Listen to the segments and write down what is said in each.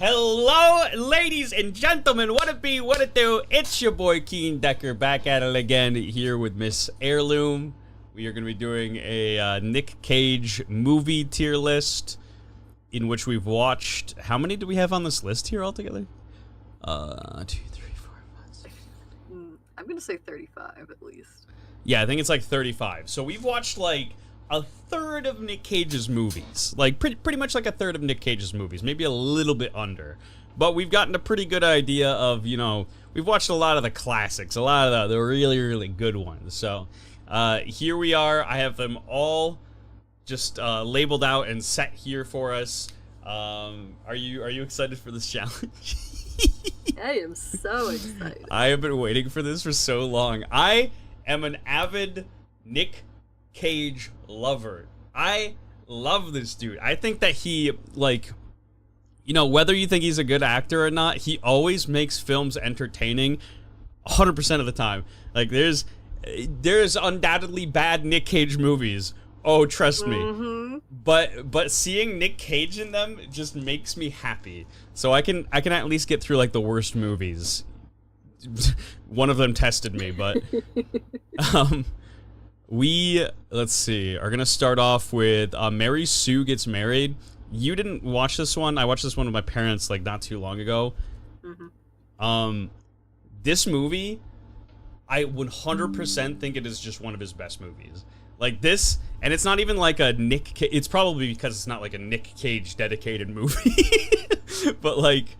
Hello, ladies and gentlemen, what it be, what it do? It's your boy Keen Decker back at it again here with Miss Heirloom. We are going to be doing a Nick Cage movie tier list in which we've watched. How many do we have on this list here altogether? 2, 3, 4, 5, 6. I'm going to say 35 at least. Yeah, I think it's like 35. So we've watched like a third of Nick Cage's movies, like pretty much like a third of Nick Cage's movies, maybe a little bit under, but we've gotten a pretty good idea of, you know, we've watched a lot of the classics, a lot of the really good ones. So here we are. I have them all just labeled out and set here for us. Are you excited for this challenge? I am so excited. I have been waiting for this for so long. I am an avid Nick Cage lover. I love this dude. I think that he, like, you know, whether you think he's a good actor or not, he always makes films entertaining 100% of the time. Like, there's undoubtedly bad Nick Cage movies. Oh, trust me. Mm-hmm. But seeing Nick Cage in them just makes me happy. So I can at least get through like the worst movies. One of them tested me, but let's see, are gonna start off with Mary Sue Gets Married. You didn't watch this one. I watched this one with my parents like not too long ago. Mm-hmm. This movie, I 100% think it is just one of his best movies. Like this, and it's not even like a Nick it's probably because it's not like a Nick Cage dedicated movie. But like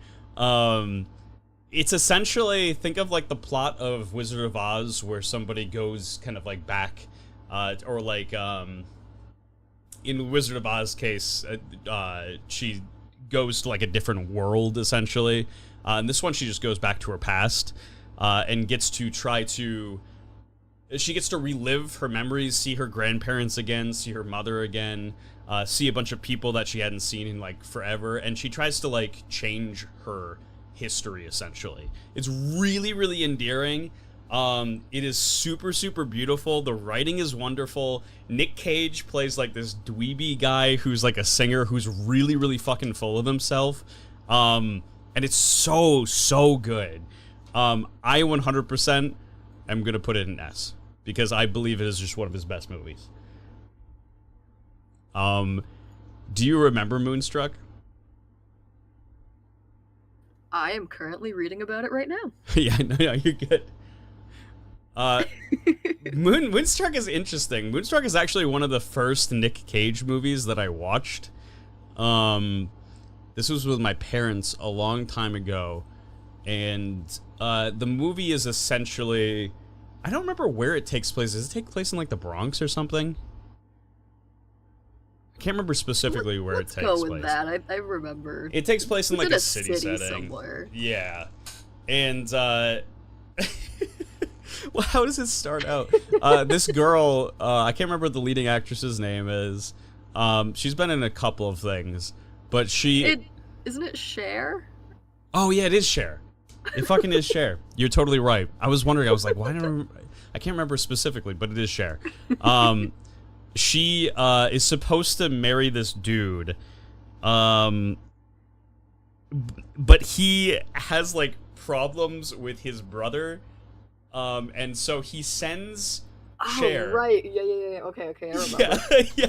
it's essentially, think of like the plot of Wizard of Oz where somebody goes kind of like back or like in Wizard of Oz case she goes to like a different world essentially. In this one she just goes back to her past and gets to she gets to relive her memories, see her grandparents again, see her mother again, see a bunch of people that she hadn't seen in like forever, and she tries to like change her history essentially. It's really endearing. It is super beautiful. The writing is wonderful. Nick Cage plays like this dweeby guy who's like a singer who's really fucking full of himself. And it's so good. I 100% am gonna put it in S because I believe it is just one of his best movies. Do you remember Moonstruck? I am currently reading about it right now. Yeah, no, you're good. Moonstruck is interesting. Moonstruck is actually one of the first Nick Cage movies that I watched. This was with my parents a long time ago, and the movie is essentially, I don't remember where it takes place. Does it take place in like the Bronx or something? I can't remember specifically where it takes place. Let's go with that. I remember. It takes place in like a city setting. Somewhere. Yeah. And well, how does it start out? This girl, I can't remember what the leading actress's name is. She's been in a couple of things, but isn't it Cher? Oh yeah, it is Cher. It fucking is Cher. You're totally right. I was wondering, I was like, why don't I can't remember specifically, but it is Cher. She is supposed to marry this dude, but he has like problems with his brother, and so he sends Cher. Oh right, yeah. Okay, I remember. Yeah.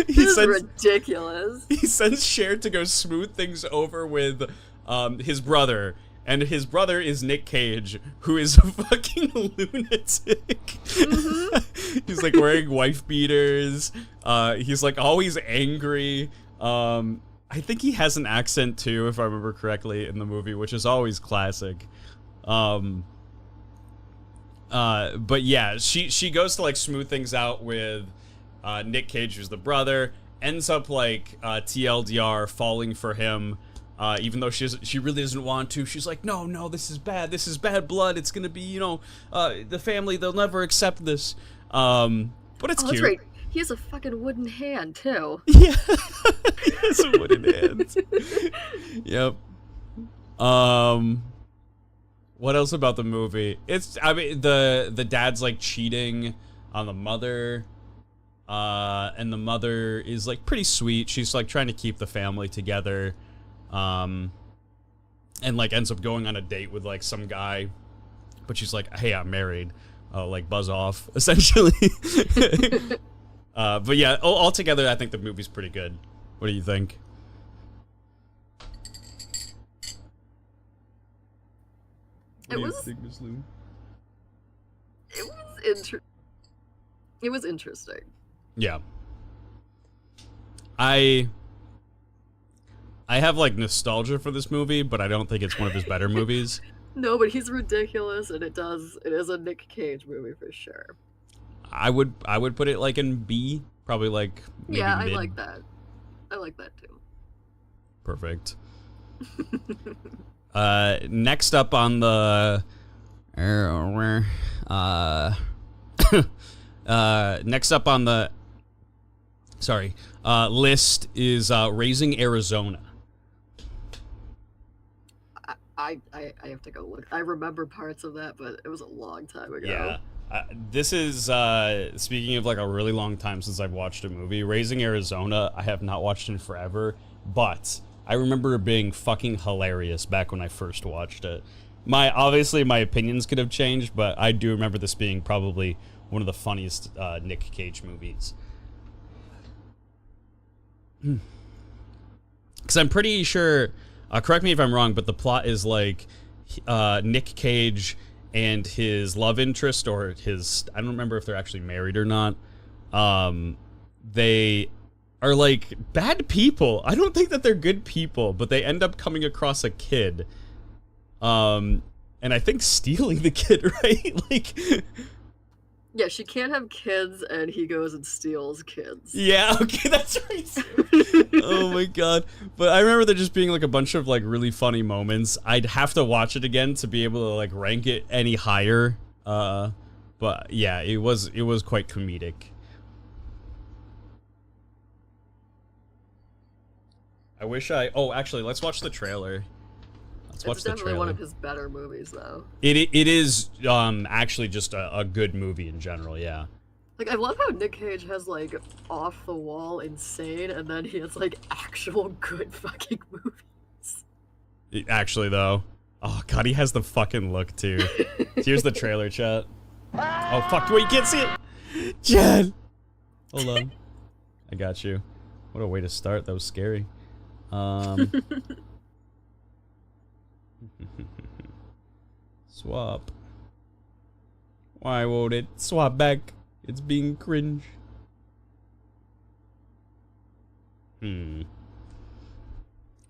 This is ridiculous. He sends Cher to go smooth things over with his brother. And his brother is Nick Cage, who is a fucking lunatic. Mm-hmm. He's like wearing wife beaters. He's like always angry. I think he has an accent too, if I remember correctly, in the movie, which is always classic. But yeah, she goes to like smooth things out with Nick Cage, who's the brother. Ends up like TLDR falling for him. Even though she really doesn't want to. She's like, no, this is bad blood. It's gonna be, you know, the family, they'll never accept this. But it's cute. That's right. He has a fucking wooden hand too. Yeah, he has a wooden hand. Yep. What else about the movie? I mean, the dad's like cheating on the mother. And the mother is like pretty sweet. She's like trying to keep the family together. and like ends up going on a date with like some guy, but she's like, hey, I'm married, like buzz off essentially. But yeah, altogether I think the movie's pretty good. What do you think? It was interesting. Yeah. I have like nostalgia for this movie, but I don't think it's one of his better movies. No, but he's ridiculous, and it is a Nick Cage movie for sure. I would put it like in B, probably like maybe yeah, mid. I like that. I like that too. Perfect. Next up on the list is Raising Arizona. I have to go look. I remember parts of that, but it was a long time ago. Yeah. This is, speaking of like a really long time since I've watched a movie, Raising Arizona, I have not watched in forever, but I remember it being fucking hilarious back when I first watched it. Obviously my opinions could have changed, but I do remember this being probably one of the funniest Nick Cage movies. Because I'm pretty sure, correct me if I'm wrong, but the plot is like Nick Cage and his love interest, or his, I don't remember if they're actually married or not, they are like bad people. I don't think that they're good people, but they end up coming across a kid, and I think stealing the kid, right? Like, yeah, she can't have kids, and he goes and steals kids. yeah, okay, that's right. Oh my god. But I remember there just being like a bunch of like really funny moments. I'd have to watch it again to be able to like rank it any higher. But yeah, it was quite comedic. Actually, let's watch the trailer. Let's watch the trailer. It's definitely one of his better movies, though. It is actually just a good movie in general, yeah. Like, I love how Nick Cage has, like, off-the-wall insane, and then he has, like, actual good fucking movies. Actually, though. Oh, God, he has the fucking look, too. Here's the trailer, chat. Oh, fuck, wait, you can't see it! Chad! Hold on. I got you. What a way to start. That was scary. Swap. Why won't it swap back? It's being cringe.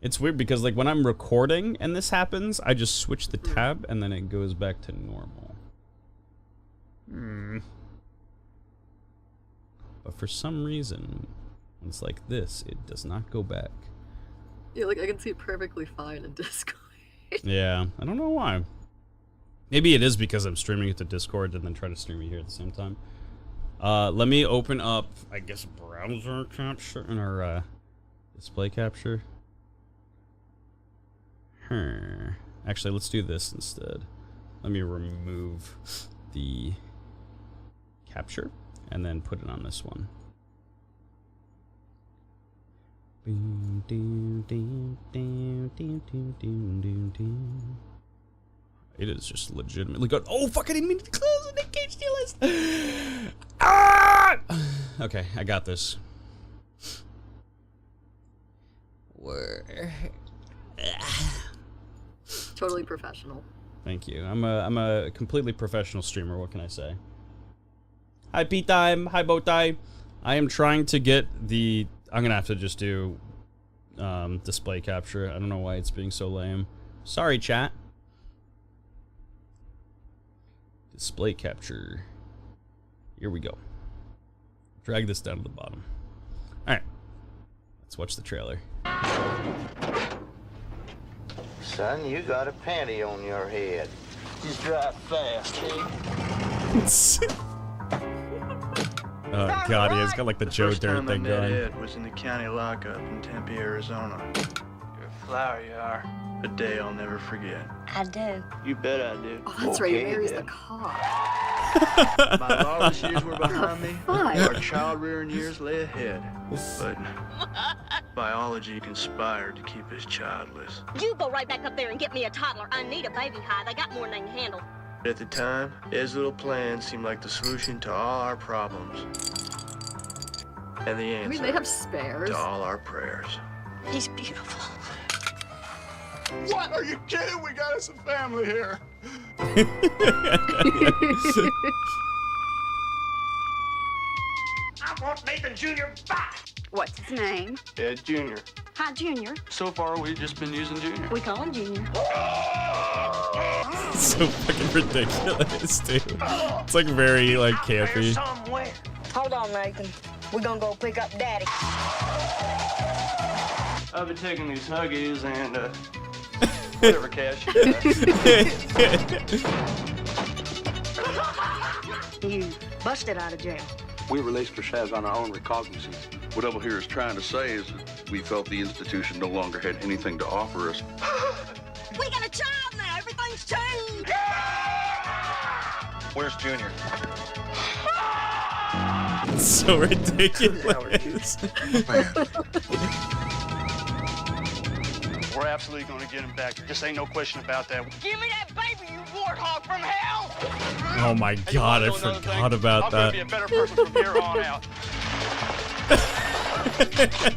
It's weird because like when I'm recording and this happens, I just switch the tab and then it goes back to normal. But for some reason, when it's like this, it does not go back. Yeah, like I can see it perfectly fine in Discord. Yeah, I don't know why. Maybe it is because I'm streaming it to Discord and then try to stream it here at the same time. Let me open up, I guess, browser capture or display capture. Actually, let's do this instead. Let me remove the capture and then put it on this one. It is just legitimately good. Oh, fuck, I didn't mean to close the Nick Cage deal list. Ah! Okay, I got this. Totally professional. Thank you. I'm a completely professional streamer. What can I say? Hi, Pete Time. Hi, Bowtie. I am trying to get the. I'm gonna have to just do display capture. I don't know why it's being so lame. Sorry, chat. Display capture. Here we go. Drag this down to the bottom. All right. Let's watch the trailer. Son, you got a panty on your head. Just drive fast, eh? Oh god, he has got like the Joe Dirt thing going. Ed was in the county lockup in Tempe, Arizona. You're a flower, you are. A day I'll never forget. I do. You bet I do. Oh, that's right. He marries the cop. My lawless years were behind me. Fine. Our child rearing years lay ahead. But biology conspired to keep us childless. You go right back up there and get me a toddler. I need a baby hide. I got more than I can handle. At the time, Ed's little plan seemed like the solution to all our problems. And the I answer mean, they have spares. to all our prayers. He's beautiful. What? Are you kidding? We got us a family here. I want Nathan Jr. back! What's his name? Ed Jr. Hi, Junior. So far, we've just been using Junior. We call him Junior. So fucking ridiculous, dude. It's like very like Out there campy. somewhere. Hold on, Nathan. We're gonna go pick up Daddy. I've been taking these Huggies and, whatever cash you got. You busted out of jail. We released Prashaz on our own recognizance. What Double here is trying to say is that we felt the institution no longer had anything to offer us. We got a child now. Everything's changed. Where's Junior? It's so ridiculous. We're absolutely gonna get him back. Just ain't no question about that. Give me that baby, you warthog from hell! Oh my Hey, you god, wanna I know another forgot thing? about I'm that. gonna be a better person from here on out.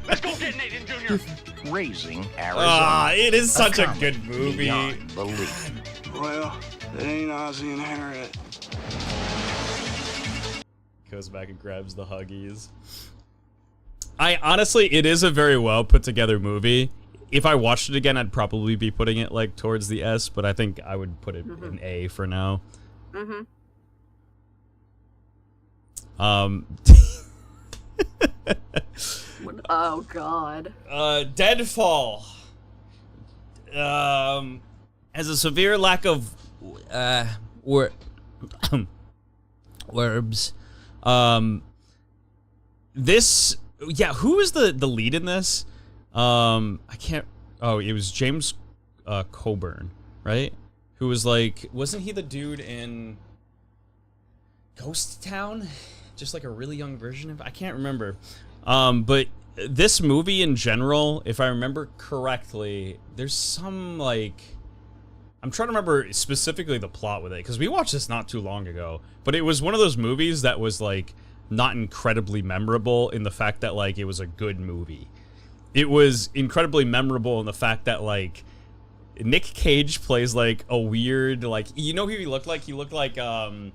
Let's go get Nathan Jr. Raising Ah, it is such a good movie. beyond belief. Well, it ain't Ozzy and Harriet. Goes back and grabs the Huggies. I honestly, it is a very well put together movie. If I watched it again, I'd probably be putting it like towards the S, but I think I would put it in A for now. Oh god. Deadfall. Has a severe lack of verbs. This, yeah, who is the lead in this? I can't. Oh, it was James Coburn, right? Who was like, wasn't he the dude in Ghost Town? Just like a really young version of. I can't remember. But this movie in general, if I remember correctly, there's some like. I'm trying to remember specifically the plot with it, because we watched this not too long ago. But it was one of those movies that was like not incredibly memorable in the fact that like it was a good movie. It was incredibly memorable in the fact that like Nick Cage plays like a weird, like, you know who he looked like? He looked like the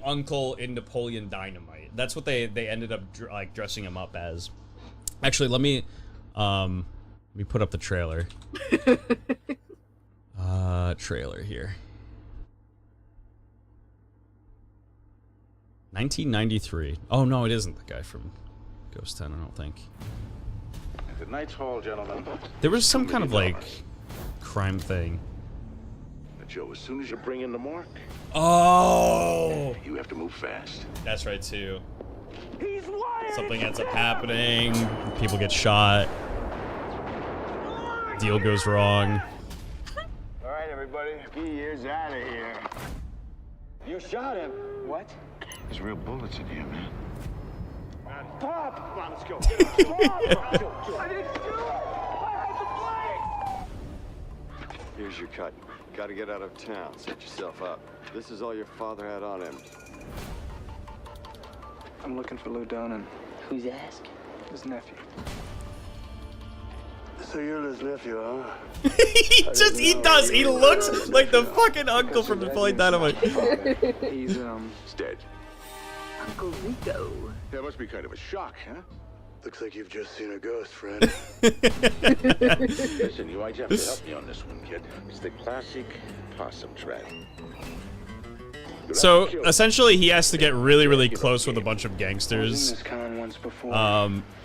uncle in Napoleon Dynamite. That's what they ended up like dressing him up as. Actually, let me put up the trailer. Trailer here. 1993. Oh no, it isn't the guy from Ghost Town, I don't think. Good night's haul, gentlemen. There was some kind of like crime thing. Joe, as soon as you bring in the mark, Oh, you have to move fast. that's right too. Something ends up happening. People get shot. Deal goes wrong. All right, everybody, he is out of here. You shot him. What? There's real bullets in here, man. Pop! Come on, let's go. Here's your cut. Gotta get out of town. Set yourself up. This is all your father had on him. I'm looking for Lou Donan, Who's asking? his nephew. So you're his nephew, huh? he does. He looks like the fucking uncle from Napoleon Dynamite. He's dead. Uncle Rico. That must be kind of a shock, huh? Looks like you've just seen a ghost, friend. Listen, you might have to help me on this one, kid. It's the classic possum trap. So essentially, he has to get really, really close with a bunch of gangsters. this con once before.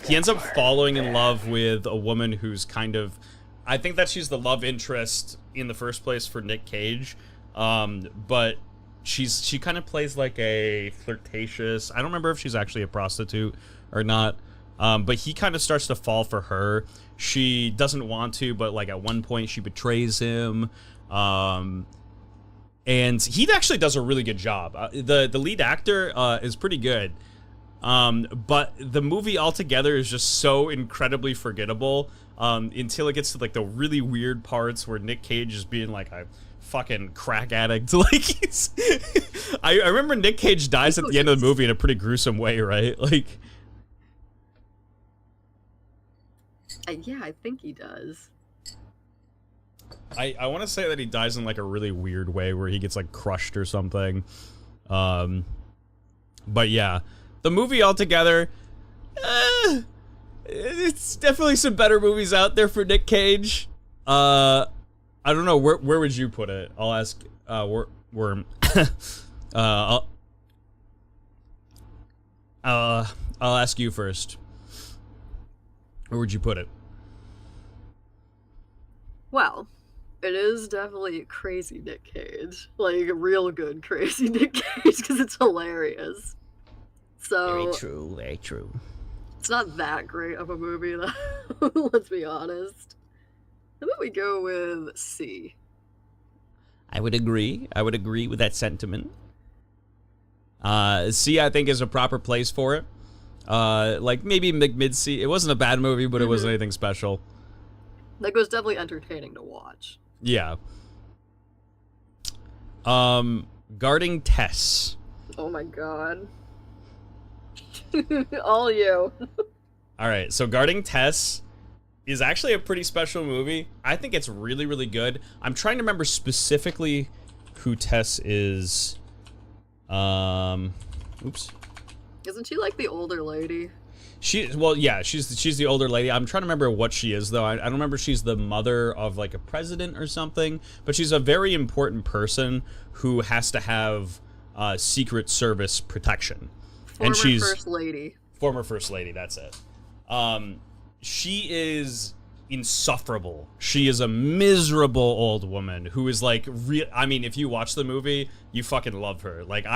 He ends up falling in love with a woman who's kind of, I think that she's the love interest in the first place for Nick Cage, but she kind of plays like a flirtatious. I don't remember if she's actually a prostitute or not, but he kind of starts to fall for her. She doesn't want to, but like at one point she betrays him. And he actually does a really good job. The lead actor is pretty good. But the movie altogether is just so incredibly forgettable until it gets to like the really weird parts where Nick Cage is being like a fucking crack addict. Like he's I remember Nick Cage dies at the end of the movie in a pretty gruesome way, right? Like yeah, I think he does. I want to say that he dies in like a really weird way where he gets like crushed or something. But yeah, the movie altogether, it's definitely some better movies out there for Nick Cage. I don't know, where would you put it? I'll ask Worm. I'll ask you first. Where would you put it? Well, it is definitely crazy Nick Cage. Like, real good crazy Nick Cage, because it's hilarious. So, Very true, very true. it's not that great of a movie, though. Let's be honest. How about we go with C? I would agree. I would agree with that sentiment. C, I think, is a proper place for it. Like, maybe mid-C. It wasn't a bad movie, but it wasn't anything special. Like, it was definitely entertaining to watch. Yeah. Guarding Tess. Oh my god. All you. Alright, so Guarding Tess is actually a pretty special movie. I think it's really, really good. I'm trying to remember specifically who Tess is. Oops. Isn't she like the older lady? Well, yeah, she's the older lady. I'm trying to remember what she is, though. I don't remember if she's the mother of, like, a president or something. But she's a very important person who has to have Secret Service protection. Former First Lady. Former First Lady, that's it. She is insufferable. She is a miserable old woman who is, like, I mean, if you watch the movie, you fucking love her. Like,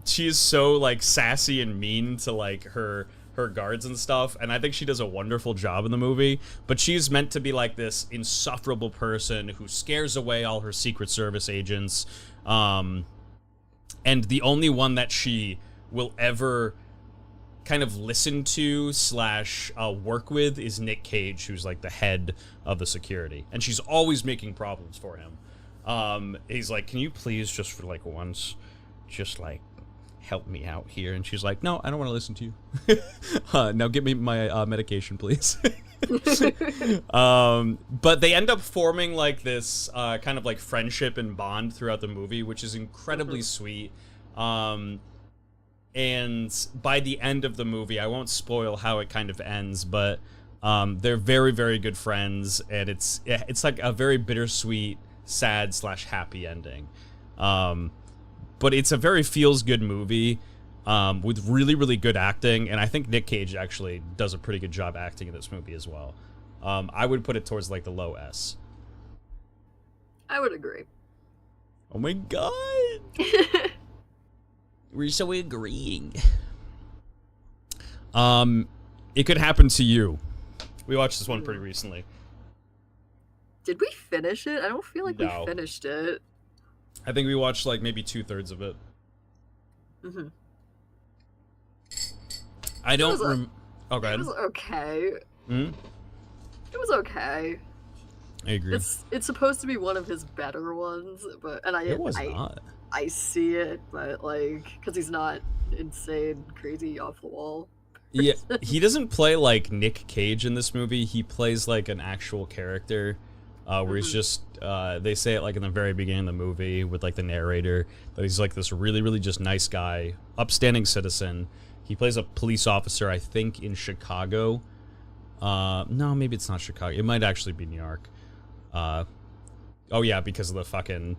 she is so, like, sassy and mean to, like, her guards and stuff, and I think she does a wonderful job in the movie, but she's meant to be, like, this insufferable person who scares away all her Secret Service agents, and the only one that she will ever kind of listen to / work with is Nick Cage, who's, like, the head of the security, and she's always making problems for him. He's like, can you please, just for, like, once, just, like, help me out here? And she's like, no, I don't want to listen to you. Now give me my medication, please. But they end up forming, like, this kind of, like, friendship and bond throughout the movie, which is incredibly sweet. And by the end of the movie, I won't spoil how it kind of ends, but they're very, very good friends, and it's like a very bittersweet, sad / happy ending. But it's a very feels-good movie with really, really good acting, and I think Nick Cage actually does a pretty good job acting in this movie as well. I would put it towards, like, the low S. I would agree. Oh my god! We're so agreeing. It Could Happen to You. We watched this one pretty recently. Did we finish it? I don't feel like we finished it. I think we watched, like, maybe 2/3 of it. Mm-hmm. I don't oh, go ahead. It was okay. Hmm? It was okay. I agree. It's supposed to be one of his better ones, but It was not. I see it, but, like, because he's not insane, crazy, off the wall. Yeah, he doesn't play like Nick Cage in this movie. He plays like an actual character, where he's just, they say it like in the very beginning of the movie with like the narrator, that he's like this really, really just nice guy, upstanding citizen. He plays a police officer, I think, in Chicago. No, maybe it's not Chicago. It might actually be New York. Oh yeah, because of the fucking,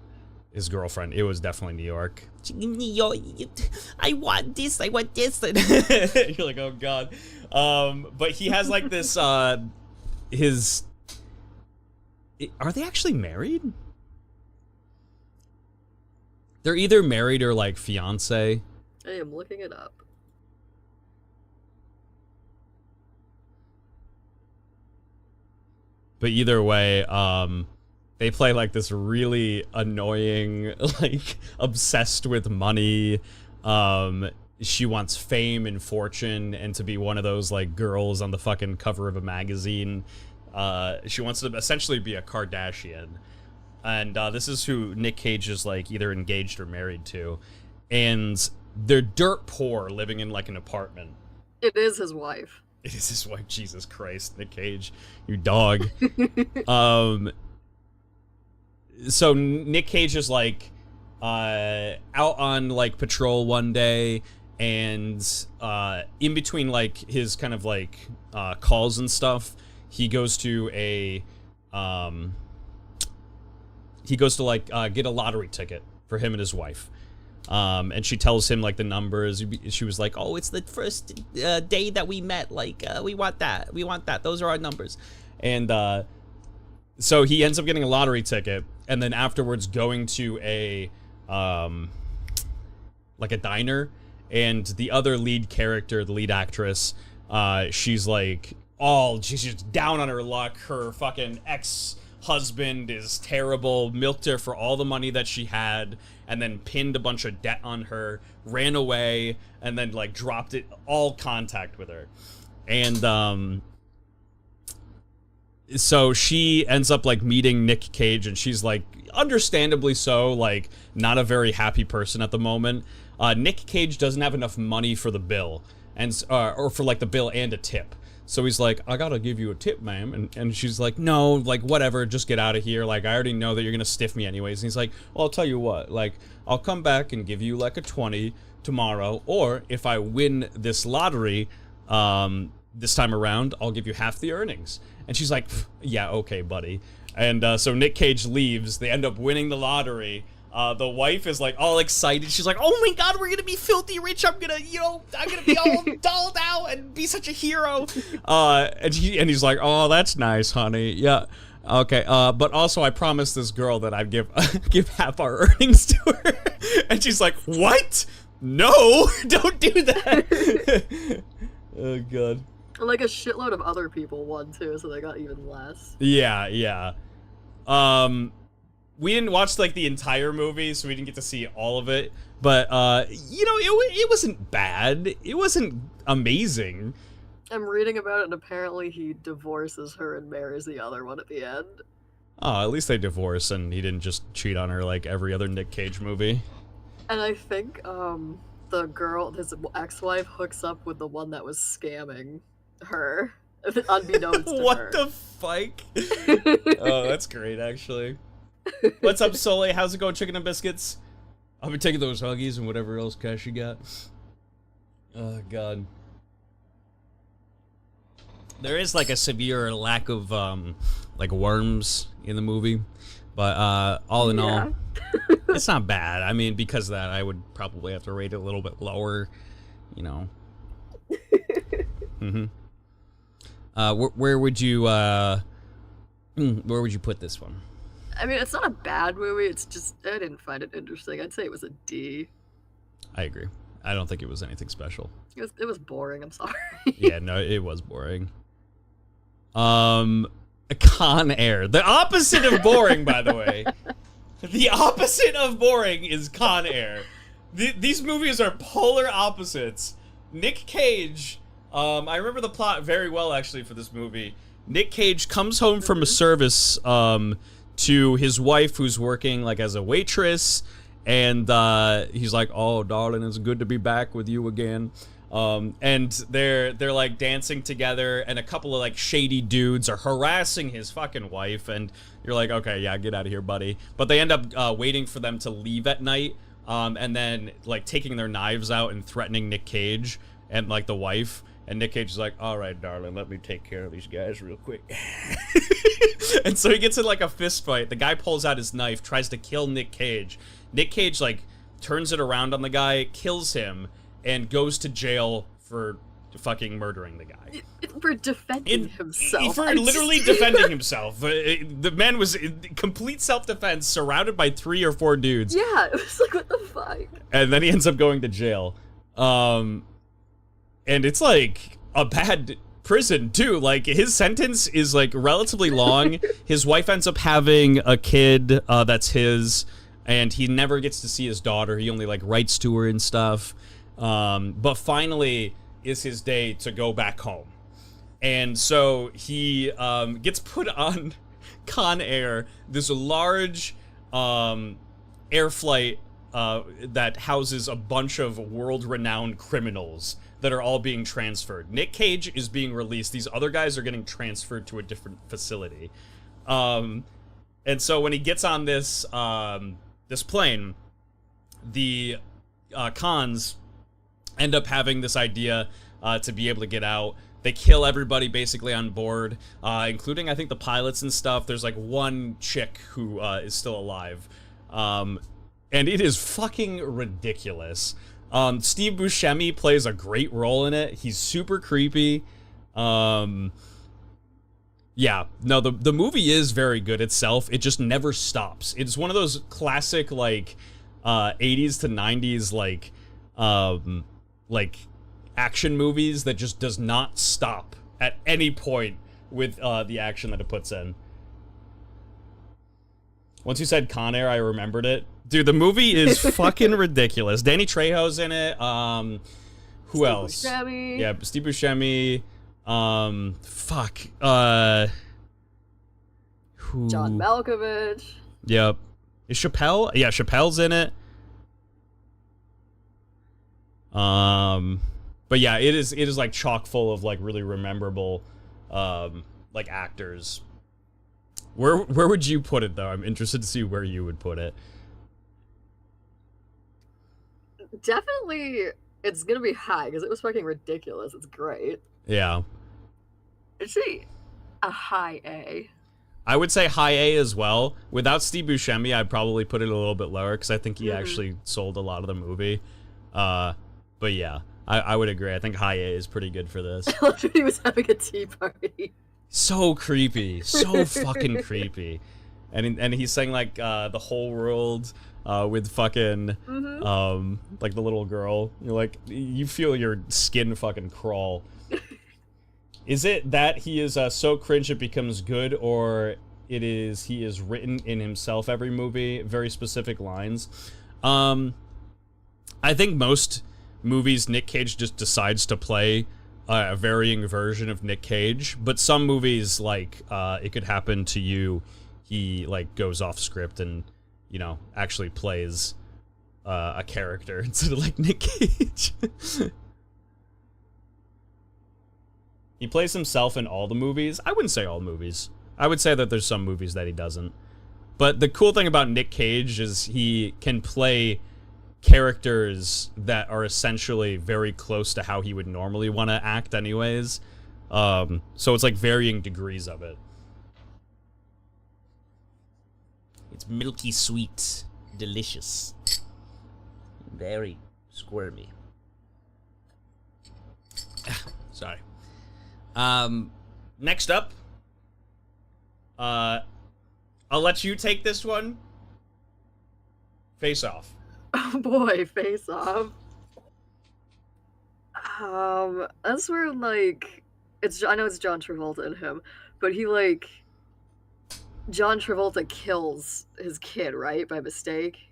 his girlfriend. It was definitely New York. New York, I want this, I want this. You're like, oh god. But he has like this, are they actually married? They're either married or like fiance. I am looking it up. But either way, they play like this really annoying, like obsessed with money, she wants fame and fortune and to be one of those like girls on the fucking cover of a magazine. She wants to essentially be a Kardashian. And this is who Nick Cage is like either engaged or married to. And they're dirt poor, living in like an apartment. It is his wife. It is his wife. Jesus Christ, Nick Cage, you dog. So Nick Cage is like out on like patrol one day, and in between like his kind of like calls and stuff, he goes to get a lottery ticket for him and his wife. And she tells him like the numbers. She was like, "Oh, it's the first day that we met. Like, we want that. We want that. Those are our numbers." And so he ends up getting a lottery ticket, and then afterwards going to a like a diner, and the other lead character, the lead actress, she's like, she's just down on her luck. Her fucking ex-husband is terrible, milked her for all the money that she had, and then pinned a bunch of debt on her, ran away, and then like dropped all contact with her. And so she ends up like meeting Nick Cage, and she's like, understandably so, like not a very happy person at the moment. Nick Cage doesn't have enough money for the bill, and or for like the bill and a tip. So he's like, "I gotta give you a tip, ma'am." And she's like, "No, like, whatever, just get out of here. Like, I already know that you're gonna stiff me anyways." And he's like, "Well, I'll tell you what, like, I'll come back and give you like a 20 tomorrow, or if I win this lottery, this time around, I'll give you half the earnings." And she's like, "Yeah, okay, buddy." And so Nick Cage leaves. They end up winning the lottery. The wife is like all excited. She's like, "Oh my god, we're gonna be filthy rich. I'm gonna be all dolled out and be such a hero." And he's like, "Oh, that's nice, honey. Yeah, okay. But also, I promised this girl that I'd give half our earnings to her." And she's like, "What? No, don't do that." Oh god. Like a shitload of other people won too, so they got even less. Yeah. We didn't watch like the entire movie, so we didn't get to see all of it. But it wasn't bad. It wasn't amazing. I'm reading about it, and apparently he divorces her and marries the other one at the end. Oh, at least they divorce, and he didn't just cheat on her like every other Nick Cage movie. And I think the girl, his ex-wife, hooks up with the one that was scamming her, unbeknownst to her. What the fuck? Oh, that's great, actually. What's up, Soleil? How's it going, chicken and biscuits? I'll be taking those Huggies and whatever else cash you got. Oh, God. There is, like, a severe lack of, like, worms in the movie. But, all in all, it's not bad. I mean, because of that, I would probably have to rate it a little bit lower, you know. Where would you put this one? I mean, it's not a bad movie, it's just, I didn't find it interesting. I'd say it was a D. I agree. I don't think it was anything special. It was boring, I'm sorry. Yeah, no, it was boring. Con Air. The opposite of boring, by the way. The opposite of boring is Con Air. These movies are polar opposites. Nick Cage, I remember the plot very well, actually, for this movie. Nick Cage comes home from a service, to his wife who's working like as a waitress, and he's like, "Oh, darling, it's good to be back with you again." And they're like dancing together, and a couple of like shady dudes are harassing his fucking wife, and you're like, "Okay, yeah, get out of here, buddy." But they end up waiting for them to leave at night, and then like taking their knives out and threatening Nick Cage and like the wife. And Nick Cage is like, "All right, darling, let me take care of these guys real quick." And so he gets in like a fist fight. The guy pulls out his knife, tries to kill Nick Cage. Nick Cage like turns it around on the guy, kills him, and goes to jail for fucking murdering the guy. For defending himself. For literally defending himself. The man was in complete self-defense, surrounded by 3 or 4 dudes. Yeah, it was like, what the fuck? And then he ends up going to jail. And it's like a bad prison too. Like his sentence is like relatively long. His wife ends up having a kid that's his, and he never gets to see his daughter. He only like writes to her and stuff. But finally is his day to go back home. And so he gets put on Con Air, this large air flight that houses a bunch of world-renowned criminals that are all being transferred. Nick Cage is being released. These other guys are getting transferred to a different facility. And so when he gets on this this plane, the cons end up having this idea to be able to get out. They kill everybody basically on board, including, I think, the pilots and stuff. There's like one chick who is still alive. And it is fucking ridiculous. Steve Buscemi plays a great role in it. He's super creepy. Yeah, no, the movie is very good itself. It just never stops. It's one of those classic, like, 80s to 90s, like action movies that just does not stop at any point with the action that it puts in. Once you said Con Air, I remembered it. Dude, the movie is fucking ridiculous. Danny Trejo's in it. Who else? Steve Buscemi. Yeah, Steve Buscemi. Who? John Malkovich. Yep. Is Chappelle? Yeah, Chappelle's in it. But yeah, it is like chock full of like really memorable like actors. Where would you put it though? I'm interested to see where you would put it. Definitely, it's gonna be high because it was fucking ridiculous. It's great. Yeah. I'd say a high A. I would say high A as well. Without Steve Buscemi, I'd probably put it a little bit lower because I think he actually sold a lot of the movie. But yeah, I would agree. I think high A is pretty good for this. I loved when he was having a tea party. So creepy. So fucking creepy. And he's saying like the whole world with fucking like the little girl. You're like, you feel your skin fucking crawl. Is it that he is so cringe it becomes good, or it is he is written in himself every movie? Very specific lines. I think most movies Nick Cage just decides to play a varying version of Nick Cage, but some movies, like It Could Happen to You, he like goes off script and, you know, actually plays a character instead of like Nick Cage. He plays himself in all the movies. I wouldn't say all movies. I would say that there's some movies that he doesn't. But the cool thing about Nick Cage is he can play characters that are essentially very close to how he would normally want to act anyways. So it's like varying degrees of it. It's milky sweet, delicious. Very squirmy. Sorry. Next up, I'll let you take this one. Face Off. Oh boy, Face Off. That's where like I know it's John Travolta in him, but he like John Travolta kills his kid, right, by mistake.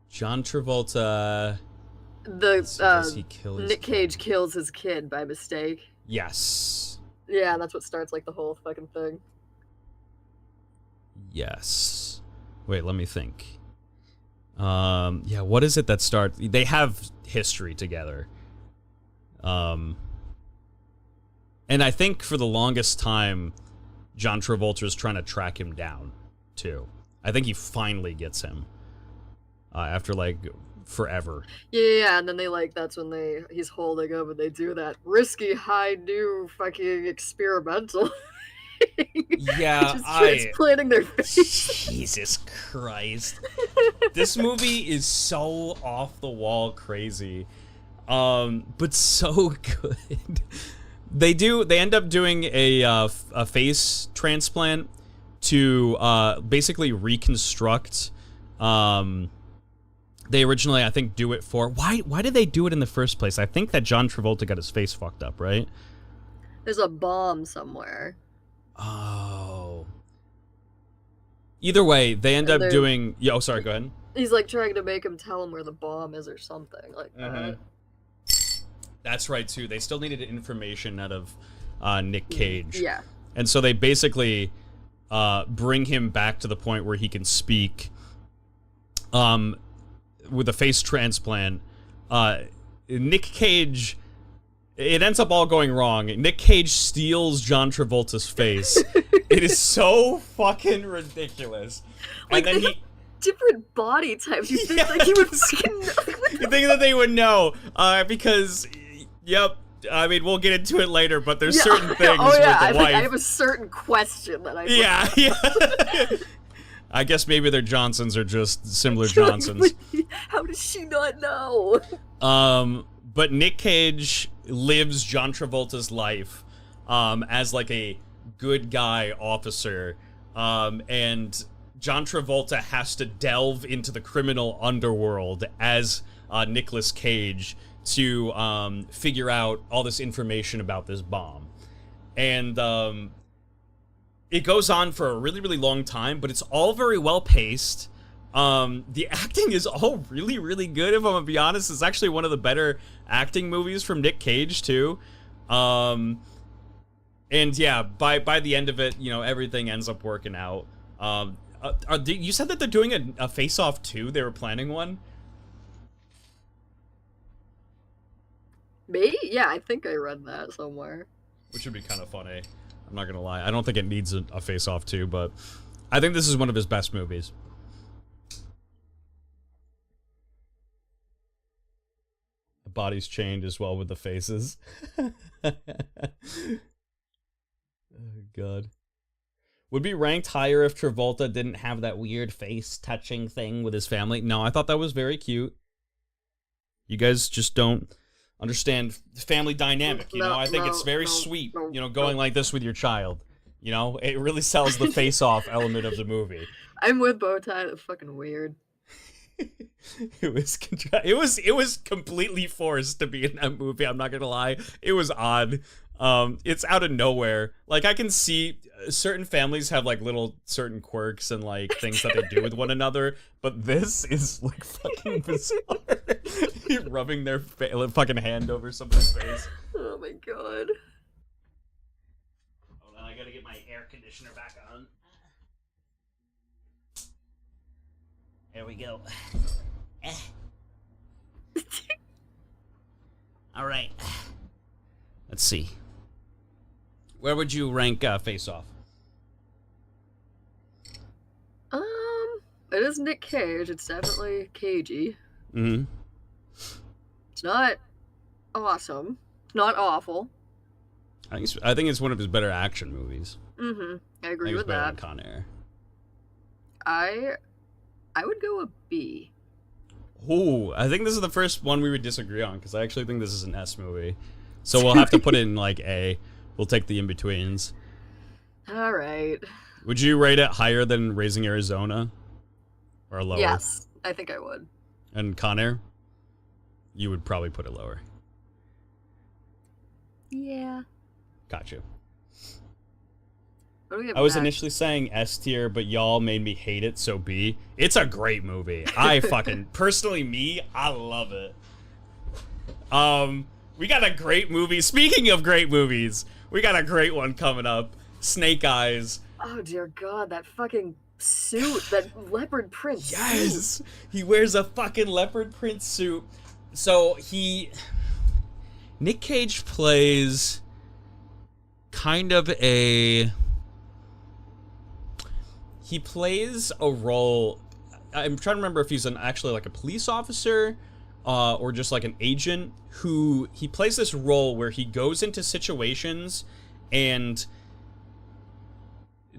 John Travolta. Does he kill his Nick Cage kills his kid by mistake. Yes. Yeah, that's what starts like the whole fucking thing. Yes. Wait, let me think. Yeah, what is it that starts? They have history together. And I think for the longest time, John Travolta is trying to track him down, too. I think he finally gets him. After, like, forever. Yeah, and then they, like, that's when he's holding him and they do that risky, high, new, fucking experimental Yeah, just transplanting their face. Jesus Christ. This movie is so off the wall crazy. But so good. They end up doing a face transplant to basically reconstruct they originally, I think, do it for why did they do it in the first place? I think that John Travolta got his face fucked up, right? There's a bomb somewhere. Oh. Either way, they end up doing... Yeah, oh, sorry, go ahead. He's like trying to make him tell him where the bomb is or something like that. That's right too. They still needed information out of Nick Cage. Yeah. And so they basically bring him back to the point where he can speak with a face transplant. Nick Cage, it ends up all going wrong. Nick Cage steals John Travolta's face. It is so fucking ridiculous. Like, and then different body types. You think like he would fucking know. You think that they would know, because, yep, I mean, we'll get into it later, but there's certain things with the wife. I have a certain question that I... Yeah. I guess maybe their Johnsons are just similar Johnsons. How does she not know? But Nick Cage lives John Travolta's life as like a good guy officer, and John Travolta has to delve into the criminal underworld as Nicolas Cage to figure out all this information about this bomb. And it goes on for a really, really long time, but it's all very well paced. The acting is all really, really good, if I'm gonna be honest. It's actually one of the better acting movies from Nick Cage, too. And yeah, by the end of it, you know, everything ends up working out. You said that they're doing a Face Off 2? They were planning one? Me? Yeah, I think I read that somewhere. Which would be kind of funny. I'm not gonna lie. I don't think it needs a Face Off 2, but I think this is one of his best movies. The body's chained as well with the faces. Oh, God. Would be ranked higher if Travolta didn't have that weird face-touching thing with his family. No, I thought that was very cute. You guys just don't understand family dynamic, you know? I think it's very sweet, you know, going like this with your child. You know? It really sells the face-off element of the movie. I'm with Bowtie. That's fucking weird. It was completely forced to be in that movie, I'm not gonna lie. It was odd. It's out of nowhere. Like, I can see certain families have like little certain quirks and like things that they do with one another, but this is like fucking bizarre. Rubbing their fucking hand over somebody's face. Oh my god. Hold on, I gotta get my air conditioner back on. There we go. All right. Let's see. Where would you rank Face Off? It is Nick Cage. It's definitely cagey. Mm-hmm. It's not awesome. It's not awful. I think it's one of his better action movies. Mm-hmm. I agree with with better that. than Con Air. I would go a B. Ooh, I think this is the first one we would disagree on, because I actually think this is an S movie. So we'll have to put it in like A. We'll take the in-betweens. Alright. Would you rate it higher than Raising Arizona? Or lower? Yes, I think I would. And Con Air? You would probably put it lower. Yeah. Got you. What do we have I was next? initially saying S tier, but y'all made me hate it, so B. It's a great movie. I fucking, personally me, I love it. We got a great movie. Speaking of great movies, we got a great one coming up. Snake Eyes. Oh dear god, that fucking suit, that leopard print suit. Yes! He wears a fucking leopard print suit. So Nick Cage plays kind of he plays a role, I'm trying to remember if he's actually like a police officer or just like an agent, who he plays this role where he goes into situations and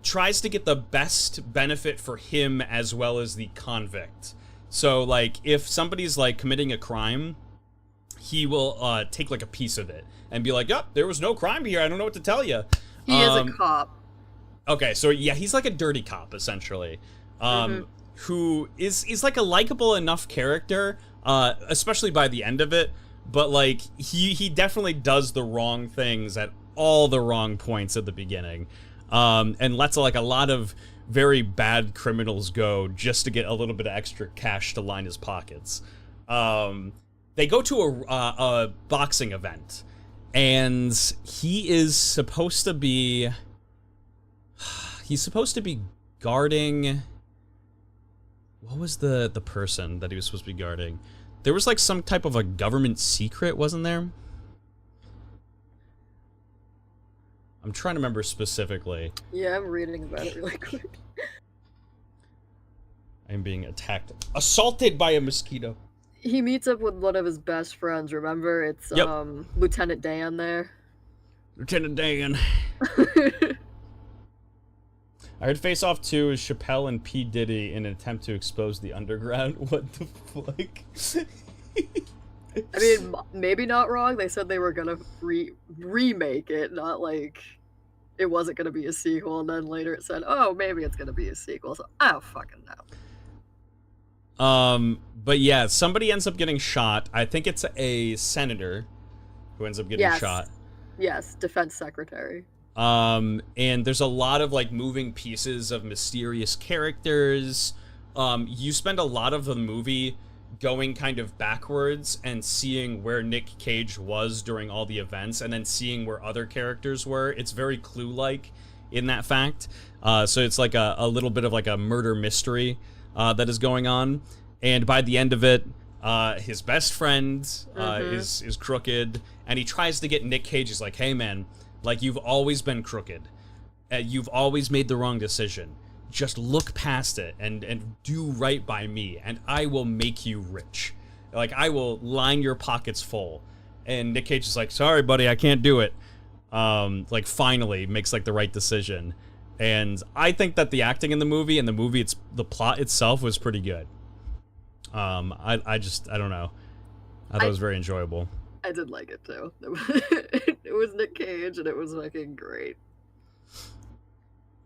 tries to get the best benefit for him as well as the convict. So like if somebody's like committing a crime, he will take like a piece of it and be like, "Yup, there was no crime here. I don't know what to tell you." He is a cop. Okay, so yeah, he's like a dirty cop essentially, who is like a likable enough character, especially by the end of it. But like he definitely does the wrong things at all the wrong points at the beginning, and lets like a lot of very bad criminals go just to get a little bit of extra cash to line his pockets. They go to a boxing event, and he is supposed to be... He's supposed to be guarding... What was the person that he was supposed to be guarding? There was like some type of a government secret, wasn't there? I'm trying to remember specifically. Yeah, I'm reading about it really quick. I'm being attacked. Assaulted by a mosquito. He meets up with one of his best friends, remember? It's Yep. Lieutenant Dan there. Lieutenant Dan. I heard Face Off 2 is Chappelle and P. Diddy in an attempt to expose the underground. What the fuck? I mean, maybe not wrong. They said they were gonna remake it, not like it wasn't gonna be a sequel, and then later it said, oh, maybe it's gonna be a sequel, so I don't fucking know. But yeah, somebody ends up getting shot. I think it's a senator who ends up getting shot. Yes, defense secretary. And there's a lot of like moving pieces of mysterious characters. You spend a lot of the movie going kind of backwards and seeing where Nick Cage was during all the events, and then seeing where other characters were. It's very Clue-like in that fact. So it's like a little bit of like a murder mystery that is going on. And by the end of it, his best friend is crooked, and he tries to get Nick Cage. He's like, hey man, like, you've always been crooked. You've always made the wrong decision. Just look past it and do right by me, and I will make you rich. Like, I will line your pockets full. And Nick Cage is like, sorry, buddy, I can't do it. Like, finally makes, like, the right decision. And I think that the acting in the movie and the plot itself was pretty good. I don't know. I thought it was very enjoyable. I did like it too. It was Nick Cage, and it was fucking great.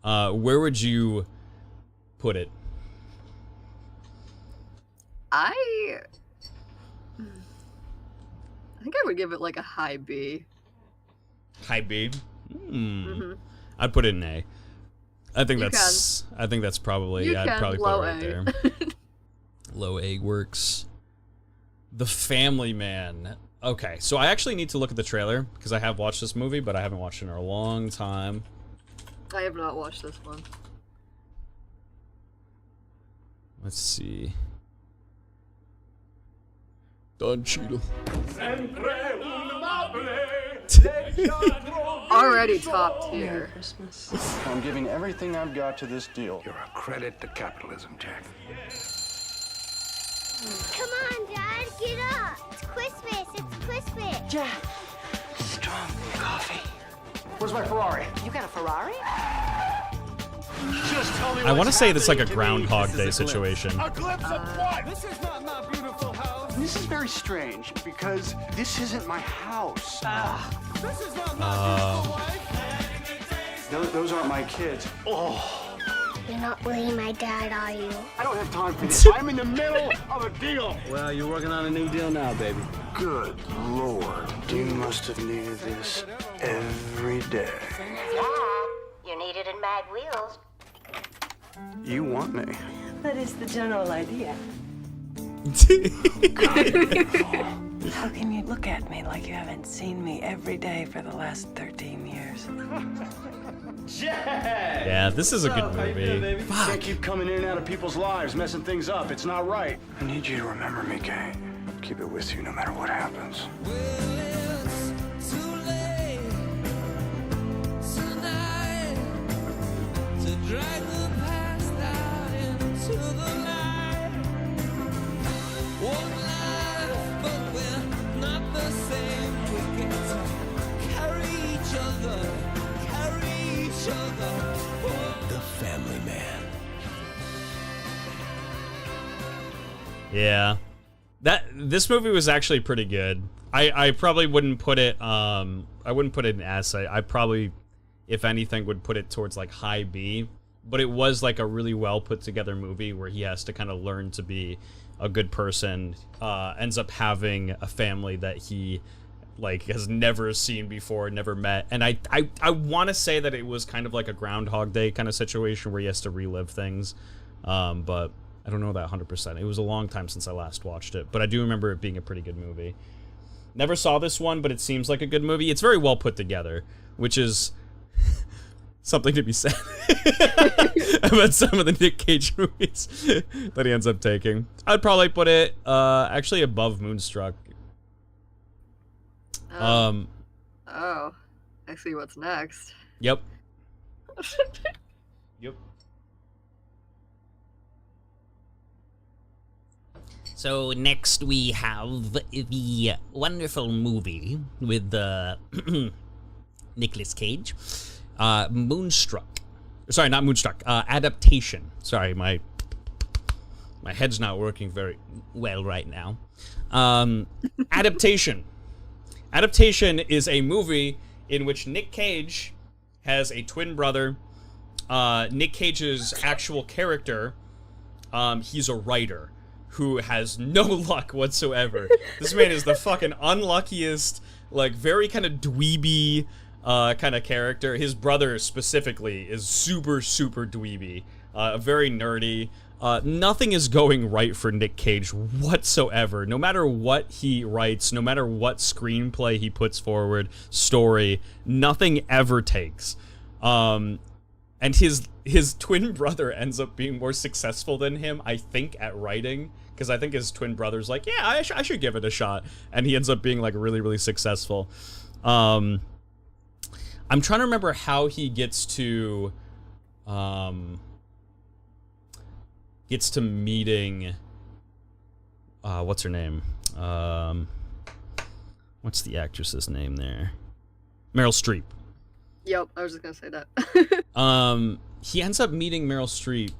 Where would you put it? I think I would give it like a high B. High B? I'd put it in A. I think that's probably, I'd probably put it right there. Low A works. The Family Man. Okay, so I actually need to look at the trailer, because I have watched this movie, but I haven't watched it in a long time. I have not watched this one. Let's see. Don Cheadle. Already top tier. I'm giving everything I've got to this deal. You're a credit to capitalism, Jack. Come on, Dad, get up. It's Christmas. It's Christmas. Jack, strong coffee. Where's my Ferrari? You got a Ferrari? Just tell me I want to say it's like a Groundhog Day situation. A glimpse of what? This is not my beautiful house. This is very strange because this isn't my house. This is not my beautiful wife. Those aren't my kids. Oh. You're not really my dad, are you? I don't have time for this. I'm in the middle of a deal. Well, you're working on a new deal now, baby. Good Lord. You must have needed this every day. Yeah, you need it in Mad Wheels. You want me. That is the general idea. How can you look at me like you haven't seen me every day for the last 13 years? Yeah, this is a good movie. Fuck. Can't keep coming in and out of people's lives, messing things up. It's not right. I need you to remember me, Kay. Keep it with you no matter what happens. The Family Man. Yeah. This movie was actually pretty good. I probably wouldn't put it I wouldn't put it in S. I probably, if anything, would put it towards like high B. But it was like a really well put together movie where he has to kind of learn to be a good person, ends up having a family that he, like has never seen before, never met. And I want to say that it was kind of like a Groundhog Day kind of situation where he has to relive things, but I don't know that 100%. It was a long time since I last watched it, but I do remember it being a pretty good movie. Never saw this one, but it seems like a good movie. It's very well put together, which is something to be said about some of the Nick Cage movies that he ends up taking. I'd probably put it actually above Moonstruck. Oh, I see what's next. Yep. Yep. So next we have the wonderful movie with Nicolas Cage, Moonstruck. Sorry, not Moonstruck. Adaptation. Sorry, my head's not working very well right now. Adaptation. Adaptation is a movie in which Nick Cage has a twin brother. Nick Cage's actual character, he's a writer who has no luck whatsoever. This man is the fucking unluckiest, like, very kind of dweeby kind of character. His brother specifically is super, super dweeby, very nerdy. Nothing is going right for Nick Cage whatsoever. No matter what he writes, no matter what screenplay he puts forward, story, nothing ever takes. And his twin brother ends up being more successful than him, I think, at writing, because I think his twin brother's like, yeah, I should give it a shot, and he ends up being like really, really successful. I'm trying to remember how he gets to meeting what's her name? What's the actress's name there? Meryl Streep. Yep, I was just gonna say that. He ends up meeting Meryl Streep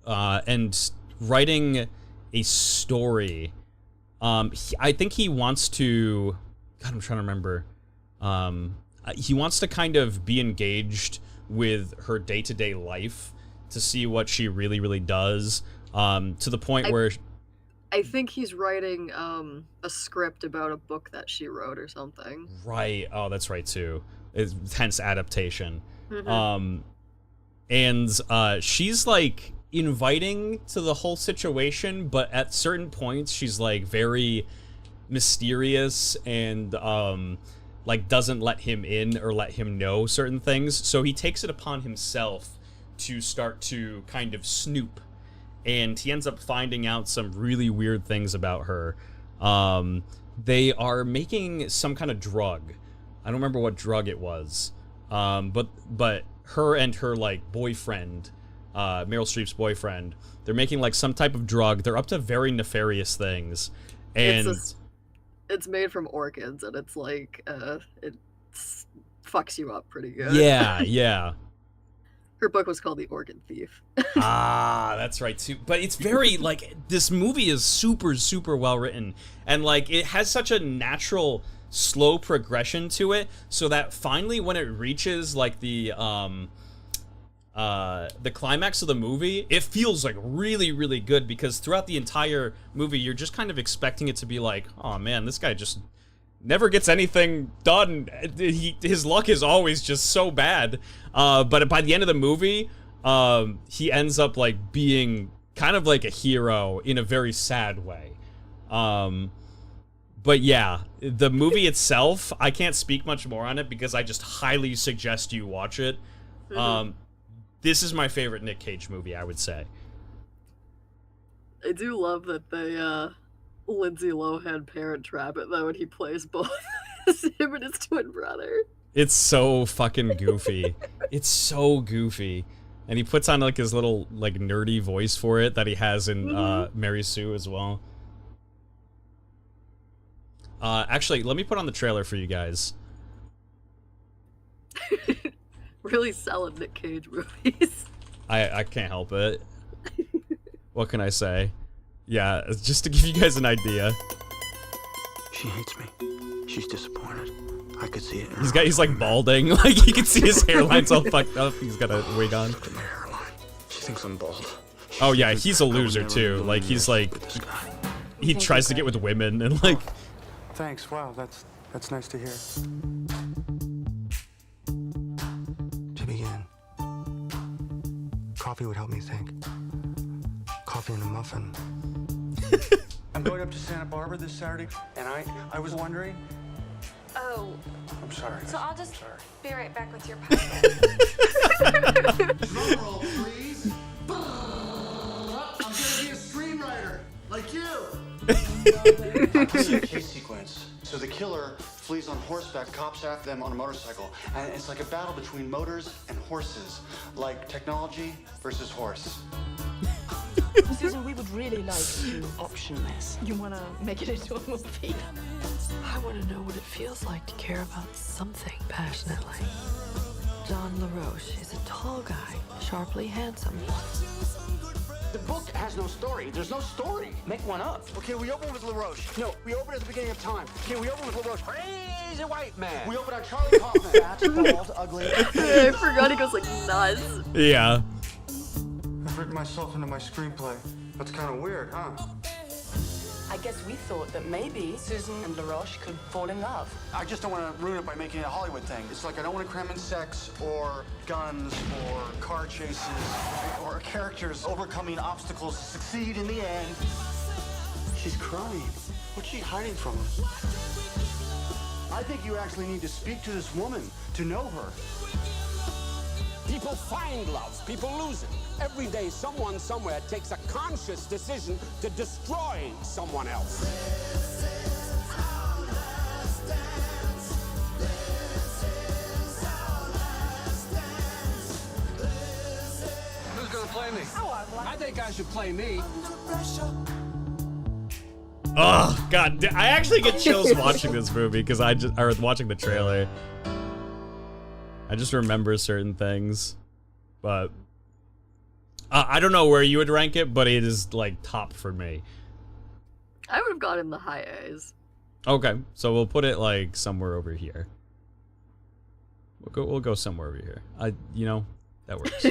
and writing a story. I think he wants to... God, I'm trying to remember. He wants to kind of be engaged with her day-to-day life to see what she really, really does, to the point where... I think he's writing a script about a book that she wrote or something. Right. Oh, that's right, too. Hence adaptation. Mm-hmm. And she's like inviting to the whole situation, but at certain points she's like very mysterious and like doesn't let him in or let him know certain things. So he takes it upon himself to start to kind of snoop, and he ends up finding out some really weird things about her. They are making some kind of drug. I don't remember what drug it was, but her and her like boyfriend, Meryl Streep's boyfriend, they're making like some type of drug. They're up to very nefarious things, and it's made from orchids, and it's like it fucks you up pretty good. Yeah. Her book was called The Orchid Thief. That's right too. But it's very like, this movie is super, super well written, and like it has such a natural slow progression to it, so that finally when it reaches like the climax of the movie, it feels like really, really good, because throughout the entire movie you're just kind of expecting it to be like, oh man, this guy just never gets anything done. His luck is always just so bad. But by the end of the movie, he ends up like being kind of like a hero in a very sad way. But yeah, the movie itself, I can't speak much more on it because I just highly suggest you watch it. Mm-hmm. This is my favorite Nick Cage movie, I would say. I do love that they Lindsay Lohan Parent Trap it though, and he plays both him and his twin brother. It's so fucking goofy. It's so goofy. And he puts on like his little like nerdy voice for it that he has in Mary Sue as well. Actually, let me put on the trailer for you guys. Really selling Nick Cage movies. I can't help it. What can I say? Yeah, just to give you guys an idea. She hates me. She's disappointed. I could see it. He's like balding. Like you can see his hairline's all fucked up. He's got a wig on. She thinks I'm bald. Oh yeah, he's a loser too. Like he's like he tries to get with women and like. Thanks. Wow, that's That's nice to hear. To begin, coffee would help me think. Coffee and a muffin. I'm going up to Santa Barbara this Saturday, and I was wondering. Oh. I'm sorry. So I'll just be right back with your Drum roll, please. I'm gonna be a screenwriter, like you. It's a chase sequence. So the killer flees on horseback, cops after them on a motorcycle, and it's like a battle between motors and horses, like technology versus horse. Susan, we would really like to option this. You want to make it into a movie? I want to know what it feels like to care about something passionately. John LaRoche is a tall guy, sharply handsome. The book has no story. There's no story. Make one up. Okay, we open with LaRoche. No, we open at the beginning of time. Okay, we open with LaRoche. Crazy white man. We open on Charlie Kaufman. That's bald, ugly. I forgot he goes like nuts. Yeah. I've written myself into my screenplay. That's kind of weird, huh? I guess we thought that maybe Susan and LaRoche could fall in love. I just don't want to ruin it by making it a Hollywood thing. It's like I don't want to cram in sex or guns or car chases or characters overcoming obstacles to succeed in the end. She's crying. What's she hiding from us? I think you actually need to speak to this woman to know her. People find love, people lose it. Every day, someone somewhere takes a conscious decision to destroy someone else. Who's gonna play me? I think I should play me. Oh God, I actually get chills watching this movie because or watching the trailer. I just remember certain things, but I don't know where you would rank it, but it is like top for me. I would have got in the high A's. Okay, so we'll put it like somewhere over here. We'll go somewhere over here. That works.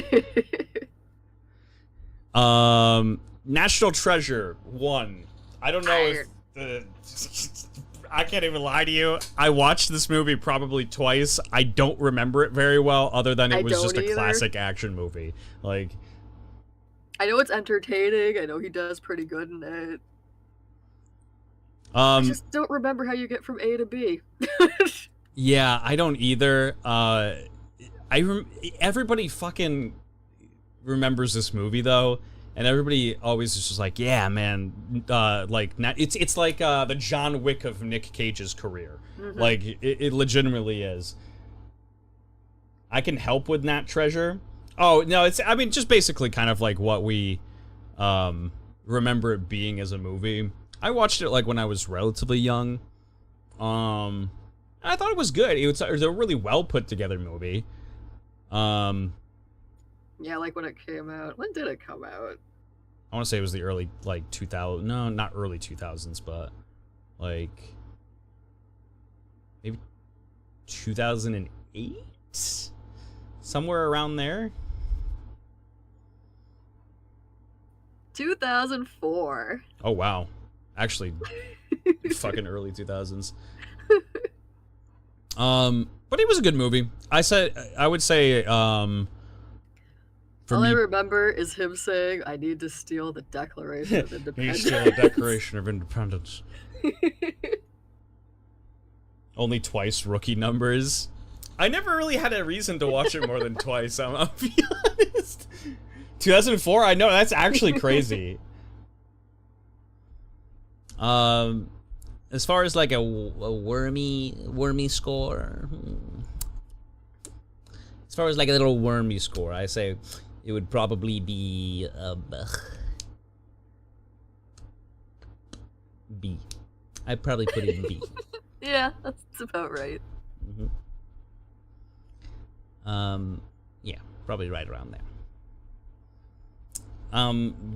National Treasure 1. I don't know if I can't even lie to you. I watched this movie probably twice. I don't remember it very well, other than it was just a classic action movie. Like, I know it's entertaining. I know he does pretty good in it. I just don't remember how you get from A to B. Yeah, I don't either. Everybody fucking remembers this movie though, and everybody always is just like, yeah, man, it's like the John Wick of Nick Cage's career. Mm-hmm. Like it legitimately is. I can help with Nat Treasure. Oh no, just basically kind of like what we remember it being as a movie. I watched it like when I was relatively young. I thought it was good. It was a really well put together movie. Yeah, like when it came out. When did it come out? I want to say it was the early 2000. No, not early 2000s, but like maybe 2008, somewhere around there. 2004. Oh wow. Actually, fucking early 2000s. But it was a good movie. I would say, all I remember is him saying, "I need to steal the Declaration of Independence." Steal the Declaration of Independence. Only twice rookie numbers. I never really had a reason to watch it more than twice. I'll be honest. 2004. I know that's actually crazy. As far as like a wormy score, as far as like a little wormy score, I say it would probably be B. I'd probably put it in B. Yeah, that's about right. Mm-hmm. Yeah, probably right around there.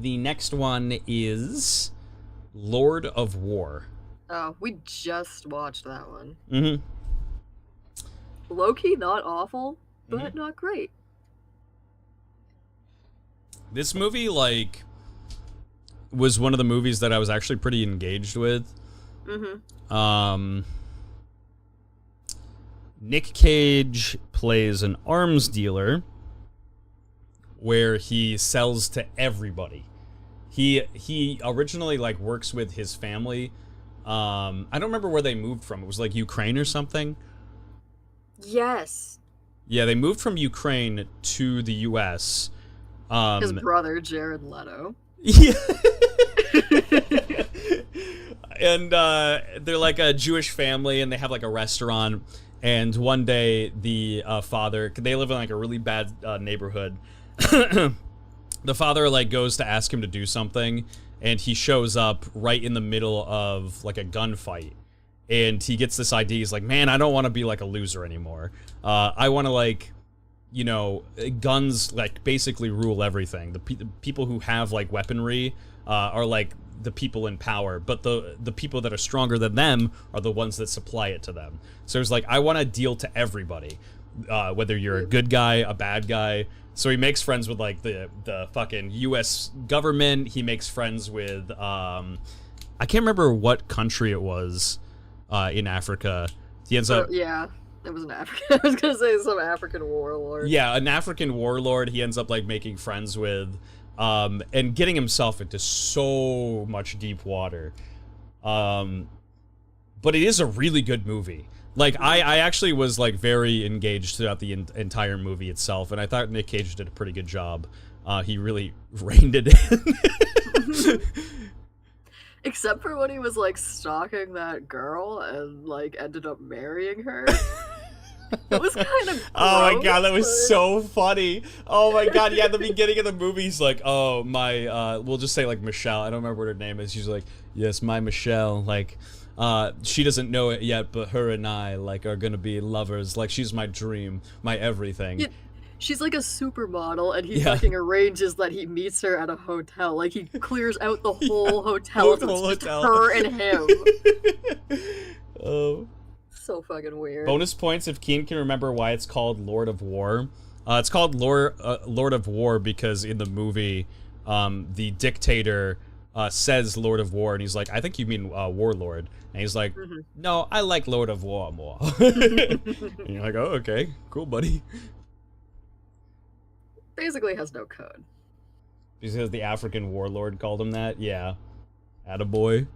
The next one is Lord of War. Oh, we just watched that one. Mm-hmm. Low-key, not awful, but not great. This movie, like, was one of the movies that I was actually pretty engaged with. Mm-hmm. Nick Cage plays an arms dealer where he sells to everybody. He originally like works with his family. I don't remember where they moved from. It was like Ukraine or something. Yes. Yeah, they moved from Ukraine to the US. His brother, Jared Leto. Yeah. And they're like a Jewish family, and they have like a restaurant. And one day, the father, they live in like a really bad neighborhood. The father like goes to ask him to do something, and he shows up right in the middle of like a gunfight. And he gets this idea. He's like, man, I don't want to be like a loser anymore. I want to like, you know, guns like basically rule everything. The people who have like weaponry are like the people in power, but the people that are stronger than them are the ones that supply it to them. So it's like, I want to deal to everybody, whether you're a good guy, a bad guy. So he makes friends with like the fucking U.S. government. He makes friends with I can't remember what country it was in Africa. He ends up yeah, it was an African. I was gonna say some African warlord. Yeah, an African warlord. He ends up like making friends with. And getting himself into so much deep water. But it is a really good movie. Like, I actually was, like, very engaged throughout the entire movie itself, and I thought Nick Cage did a pretty good job. He really reined it in. Except for when he was, like, stalking that girl and, like, ended up marrying her. It was kind of Oh my god, that was so funny. Oh my god, yeah, at the beginning of the movie, he's like, oh, my, we'll just say, like, Michelle. I don't remember what her name is. She's like, yes, my Michelle, like, she doesn't know it yet, but her and I, like, are gonna be lovers. Like, she's my dream, my everything. Yeah, she's like a supermodel, and he fucking arranges that he meets her at a hotel. Like, he clears out the whole hotel. The whole it's just hotel. her and him. Oh. So fucking weird. Bonus points if Keen can remember why it's called Lord of War. It's called Lord of War because in the movie, the dictator says Lord of War, and he's like, I think you mean Warlord. And he's like, no, I like Lord of War more. And you're like, oh, okay, cool, buddy. Basically has no code. Because the African warlord called him that? Yeah. Attaboy.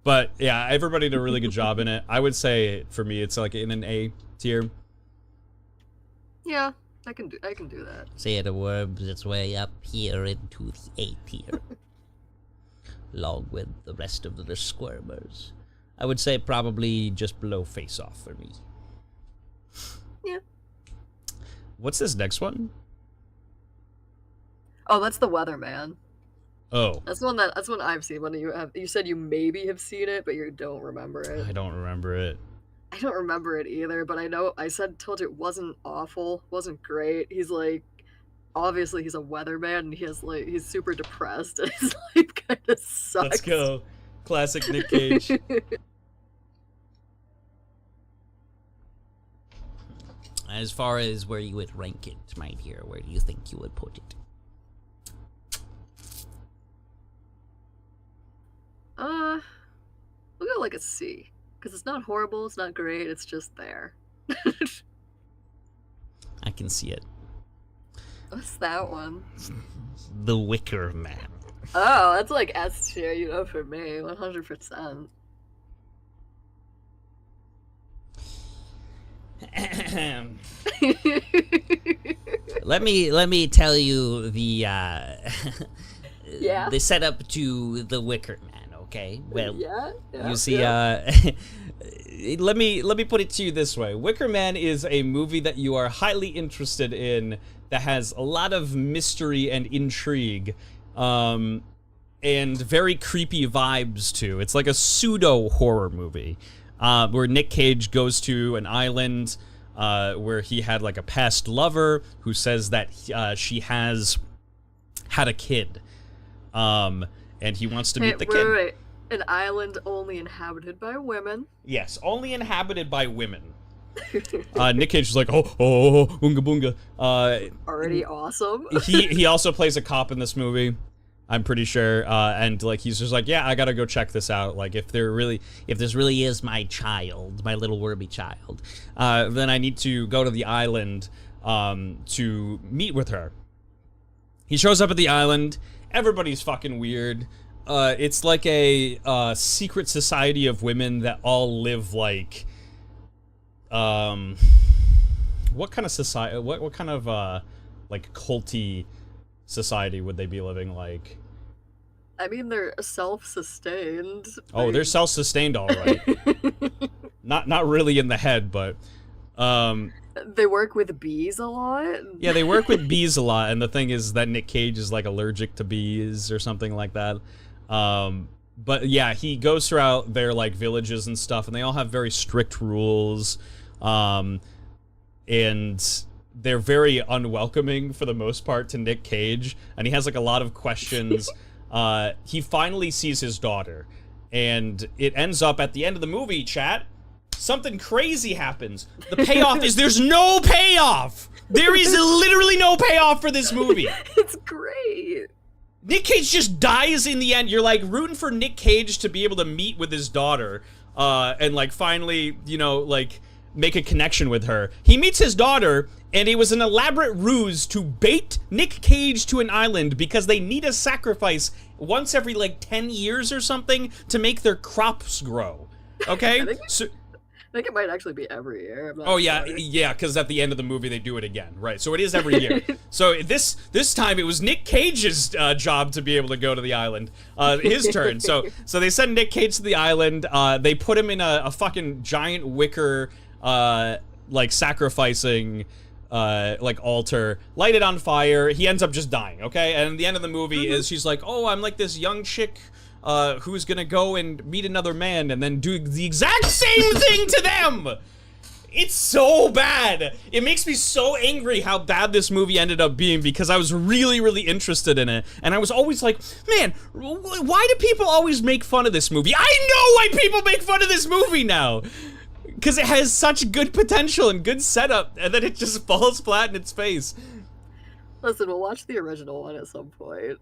But yeah, everybody did a really good job in it. I would say for me, it's like in an A tier. Yeah, I can do that. Say the worms its way up here into the A tier, along with the rest of the squirmers. I would say probably just below Face Off for me. Yeah. What's this next one? Oh, that's the Weatherman. Oh. That's one I've seen. One you said you maybe have seen it, but you don't remember it. I don't remember it. I don't remember it either, but I know told you it wasn't awful, wasn't great. He's like, obviously he's a weatherman, and he's super depressed, and his life kind of sucks. Let's go. Classic Nick Cage. As far as where you would rank it, my dear, where do you think you would put it? We'll go like a C, because it's not horrible, it's not great, it's just there. I can see it. What's that one? The Wicker Man. Oh, that's like S tier, for me, 100%. Let me tell you the yeah. the setup to The Wicker Man, okay? Well, yeah, you see, let me put it to you this way. Wicker Man is a movie that you are highly interested in, that has a lot of mystery and intrigue, and very creepy vibes too. It's like a pseudo horror movie, where Nick Cage goes to an island where he had like a past lover who says that she has had a kid, and he wants to meet the kid. Wait. An island only inhabited by women. Yes, only inhabited by women. Nick Cage is like, oh, unga boonga. Already awesome. he also plays a cop in this movie. I'm pretty sure. And like he's just like, yeah, I gotta go check this out. Like if this really is my child, my little wormy child, then I need to go to the island to meet with her. He shows up at the island. Everybody's fucking weird. It's like a secret society of women that all live like, what kind of society? What kind of like culty society would they be living like? I mean, they're self-sustained. Oh, they're self-sustained, all right. not really in the head, but they work with bees a lot. Yeah, they work with bees a lot, and the thing is that Nick Cage is like allergic to bees or something like that. But yeah, he goes throughout their like villages and stuff, and they all have very strict rules, and they're very unwelcoming for the most part to Nick Cage, and he has like a lot of questions. He finally sees his daughter, and it ends up at the end of the movie, chat, something crazy happens. The payoff is there's no payoff! There is literally no payoff for this movie! It's great! Nick Cage just dies in the end. You're like rooting for Nick Cage to be able to meet with his daughter, and like finally, you know, like make a connection with her. He meets his daughter, and it was an elaborate ruse to bait Nick Cage to an island because they need a sacrifice once every like 10 years or something to make their crops grow. Okay? I think it might actually be every year. I'm not Oh yeah, sure. yeah, because at the end of the movie they do it again, right? So it is every year. So this time it was Nick Cage's job to be able to go to the island, his turn. So they send Nick Cage to the island. They put him in a fucking giant wicker, like sacrificing, like altar, light it on fire. He ends up just dying. Okay, and the end of the movie is she's like, oh, I'm like this young chick. Who's gonna go and meet another man and then do the exact same thing to them! It's so bad! It makes me so angry how bad this movie ended up being because I was really, really interested in it. And I was always like, man, why do people always make fun of this movie? I know why people make fun of this movie now! Because it has such good potential and good setup, and then it just falls flat in its face. Listen, we'll watch the original one at some point.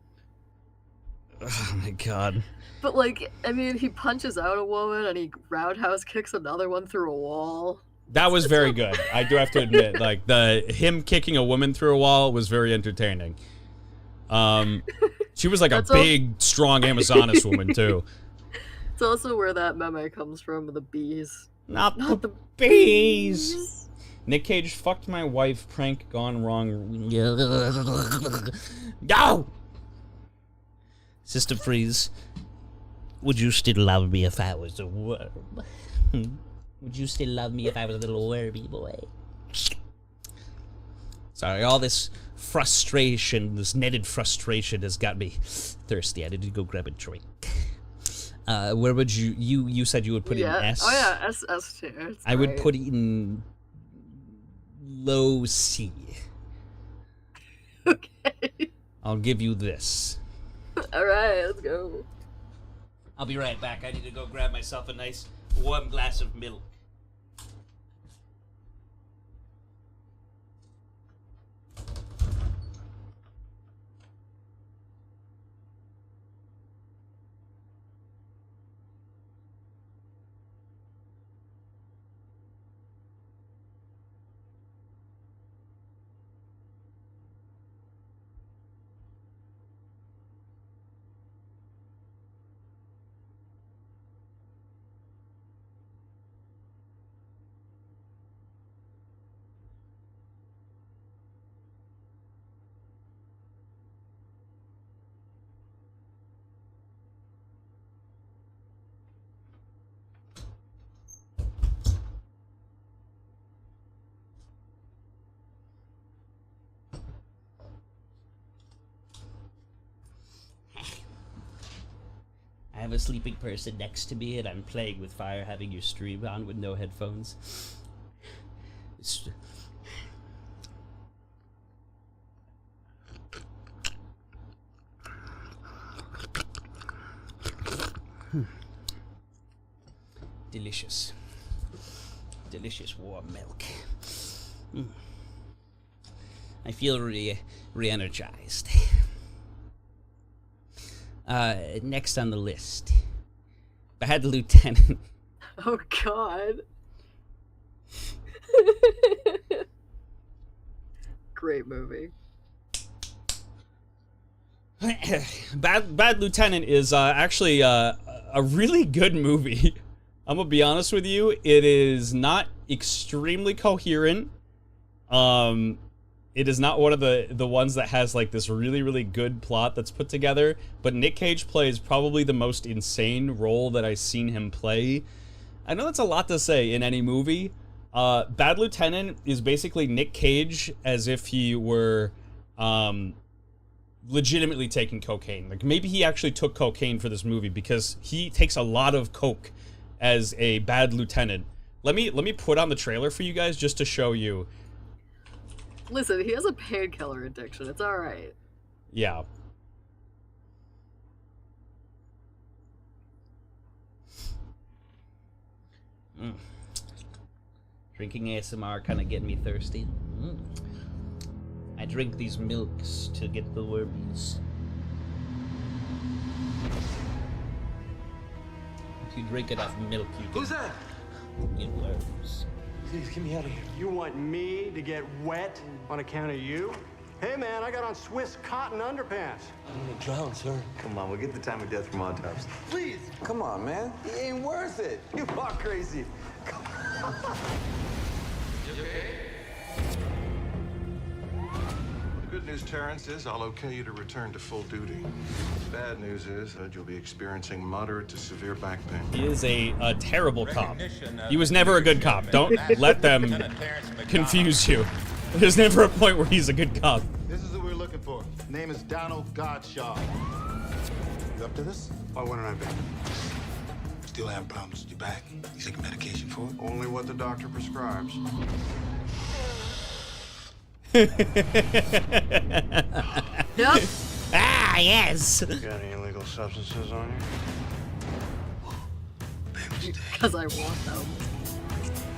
Oh my god. But, like, I mean, he punches out a woman and he roundhouse kicks another one through a wall. That was very good. I do have to admit, like, him kicking a woman through a wall was very entertaining. She was like a big, strong Amazonas woman, too. It's also where that meme comes from, the bees. Not the bees! Nick Cage fucked my wife, prank gone wrong. No! Sister Freeze, would you still love me if I was a worm? Would you still love me if I was a little wormy boy? Sorry, all this frustration, this netted frustration has got me thirsty. I need to go grab a drink. Where would you said you would put it in S? Oh yeah, S tier. It's I would great. put it in low C. Okay. I'll give you this. Alright, let's go. I'll be right back. I need to go grab myself a nice warm glass of milk. I have a sleeping person next to me, and I'm playing with fire, having your stream on with no headphones. Delicious. Delicious warm milk. I feel re-energized. Next on the list, Bad Lieutenant. Oh God. Great movie. Bad Lieutenant is actually a really good movie. I'm gonna be honest with you. It is not extremely coherent. It is not one of the ones that has like this really good plot that's put together. But Nick Cage plays probably the most insane role that I've seen him play. I know that's a lot to say in any movie. Bad Lieutenant is basically Nick Cage as if he were legitimately taking cocaine. Like maybe he actually took cocaine for this movie because he takes a lot of coke as a bad lieutenant. Let me put on the trailer for you guys just to show you. Listen, he has a painkiller addiction. It's all right. Yeah. Drinking ASMR kind of getting me thirsty. I drink these milks to get the wormies. If you drink enough milk, you can... Who's that? Get worms. Please get me out of here. You want me to get wet on account of you? Hey man, I got on Swiss cotton underpants. I'm gonna drown, sir. Come on, we'll get the time of death from autopsy. Please! Come on, man. It ain't worth it. You are crazy. Come on. You okay? The good news, Terrence, is I'll okay you to return to full duty. The bad news is that you'll be experiencing moderate to severe back pain. He is a terrible cop. He was never a good cop. Don't let them confuse you. There's never a point where he's a good cop. This is who we're looking for. Name is Donald Godshaw. You up to this? Why wouldn't I be? Still having problems with your back? You taking medication for it? Only what the doctor prescribes. Yep. Ah, yes. Got any illegal substances on you? Because I want them.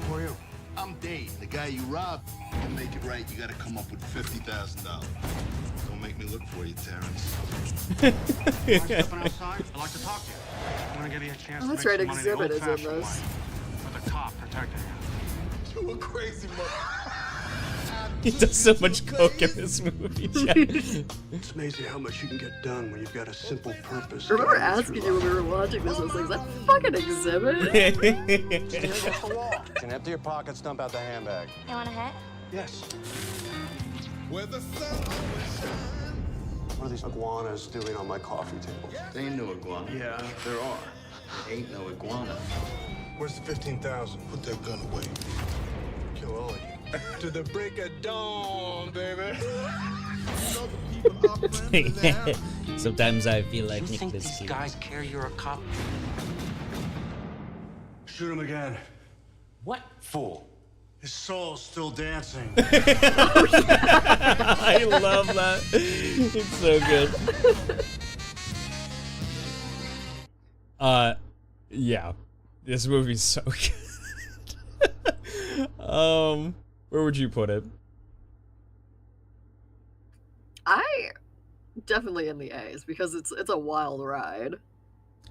Who are you? I'm Dave, the guy you robbed. To make it right, you gotta come up with $50,000. Don't make me look for you, Terrence. I'm stepping outside. I'd like to talk to you. I want to give you a chance Oh, to that's make right, some money the Exhibit is in old-fashioned this. way. With a cop protecting you. You a crazy mother. He does so much coke in this movie. It's amazing how much you can get done when you've got a simple purpose. I remember asking you when we were watching this, I was like, is that fucking Exhibit? And empty your pockets, dump out the handbag. You want a hat? Yes. Where the sun always shines. What are these iguanas doing on my coffee table? There ain't no iguana. Yeah. There are. There ain't no iguana. Where's the 15,000? Put that gun away. Kill all of you. To the break of dawn, baby. Sometimes I feel like You think Nicolas these Cage. guys care you're a cop? Shoot him again. What? Fool. His soul's still dancing. I love that. It's so good. Yeah. This movie's so good. Where would you put it? I definitely in the A's because it's a wild ride.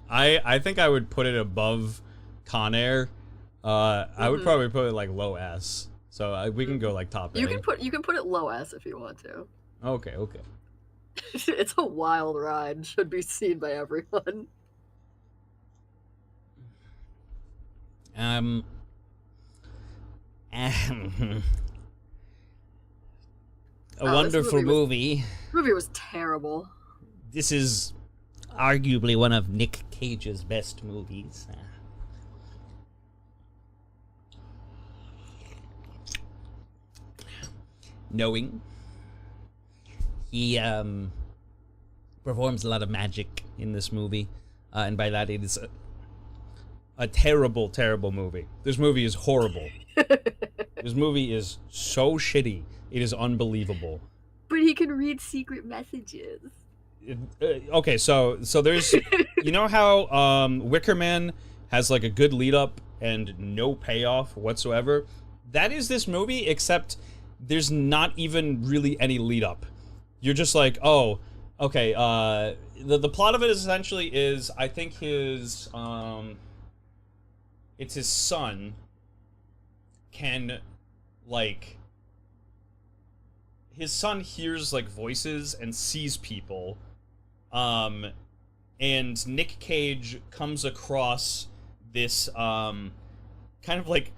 I think I would put it above Con Air. I would probably put it like low S. So we can go like top A. You can put it low S if you want to. Okay. It's a wild ride. Should be seen by everyone. A wonderful movie. This movie was terrible. This is arguably one of Nick Cage's best movies. Knowing he performs a lot of magic in this movie, and by that it is a terrible, terrible movie. This movie is horrible. This movie is so shitty. It is unbelievable. But he can read secret messages. Okay, so there's, you know how Wicker Man has like a good lead up and no payoff whatsoever? That is this movie, except there's not even really any lead up. You're just like, oh, Okay, the plot of it essentially is, I think his, it's his son can, like, his son hears, like, voices and sees people, and Nick Cage comes across this, kind of, like,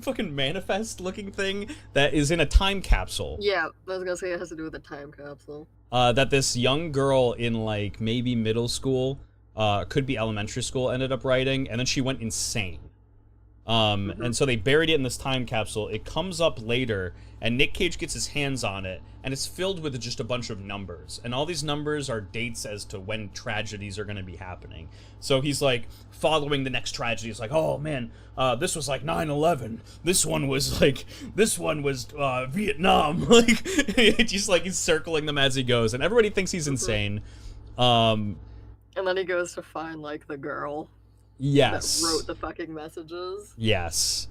fucking manifest-looking thing that is in a time capsule. Yeah, I was gonna say it has to do with the time capsule. That this young girl in, like, maybe middle school, could be elementary school, ended up writing, and then she went insane. And so they buried it in this time capsule. It comes up later, and Nick Cage gets his hands on it, and it's filled with just a bunch of numbers. And all these numbers are dates as to when tragedies are going to be happening. So he's, like, following the next tragedy. It's like, oh, man, this was, like, 9/11. This one was Vietnam. Like, just, like, he's circling them as he goes. And everybody thinks he's insane. And then he goes to find, like, the girl. Yes. That wrote the fucking messages. Yes.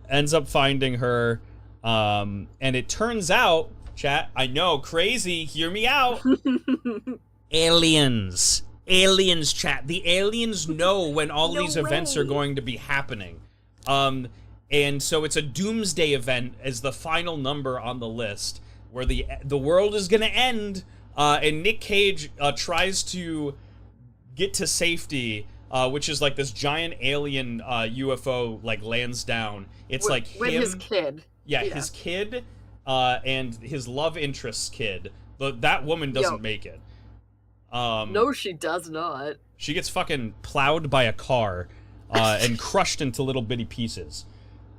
Ends up finding her, and it turns out, chat, I know, crazy, hear me out. Aliens. Aliens, chat. The aliens know when all these events are going to be happening. And so it's a doomsday event as the final number on the list, where the world is gonna end, and Nick Cage tries to get to safety, which is like this giant alien UFO like lands down. It's with, like with him, his kid. yeah, his kid, and his love interest's kid. That woman doesn't make it. No, she does not. She gets fucking plowed by a car, and crushed into little bitty pieces.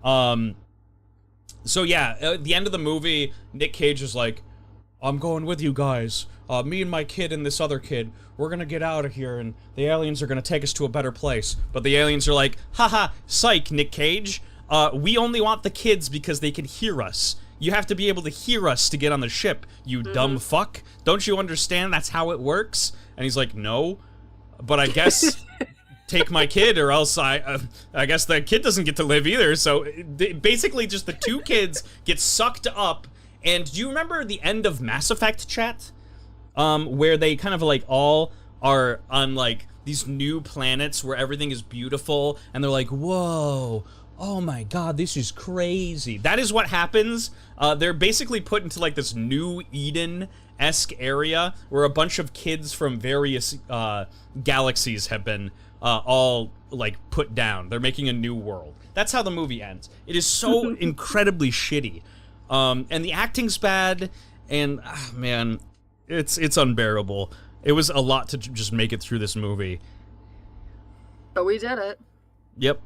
So yeah, at the end of the movie, Nick Cage is like, I'm going with you guys. Me and my kid and this other kid, we're gonna get out of here, and the aliens are gonna take us to a better place. But the aliens are like, haha, psych, Nick Cage. We only want the kids because they can hear us. You have to be able to hear us to get on the ship, you dumb fuck. Don't you understand that's how it works? And he's like, no, but I guess take my kid, or else I guess the kid doesn't get to live either. So basically just the two kids get sucked up. And do you remember the end of Mass Effect, chat? Where they kind of like all are on like these new planets where everything is beautiful, and they're like, whoa, oh my god, this is crazy. That is what happens. They're basically put into like this new Eden-esque area where a bunch of kids from various galaxies have been all like put down. They're making a new world. That's how the movie ends. It is so incredibly shitty. And the acting's bad, and man, it's unbearable. It was a lot to just make it through this movie. But we did it. Yep.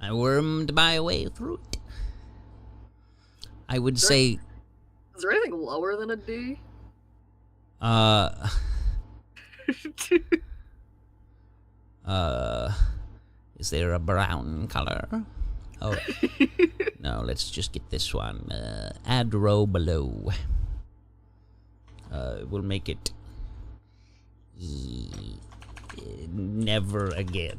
I wormed my way through it. I would say... Is there anything lower than a D? Is there a brown color? Oh, no, let's just get this one. Add row below. We'll make it... never again.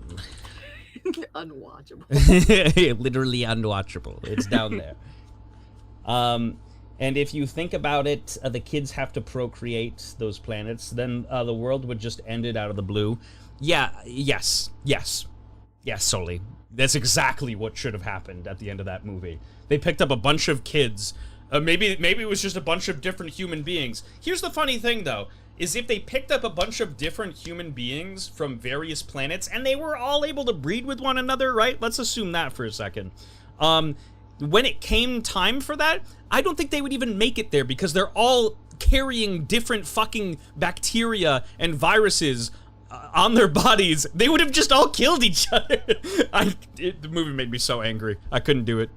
Unwatchable. Literally unwatchable. It's down there. And if you think about it, the kids have to procreate those planets, then the world would just end it out of the blue. Yeah, yes, Sully. That's exactly what should have happened at the end of that movie. They picked up a bunch of kids. Maybe it was just a bunch of different human beings. Here's the funny thing, though, is if they picked up a bunch of different human beings from various planets, and they were all able to breed with one another, right? Let's assume that for a second. When it came time for that, I don't think they would even make it there, because they're all carrying different fucking bacteria and viruses on their bodies. They would have just all killed each other. The movie made me so angry. I couldn't do it.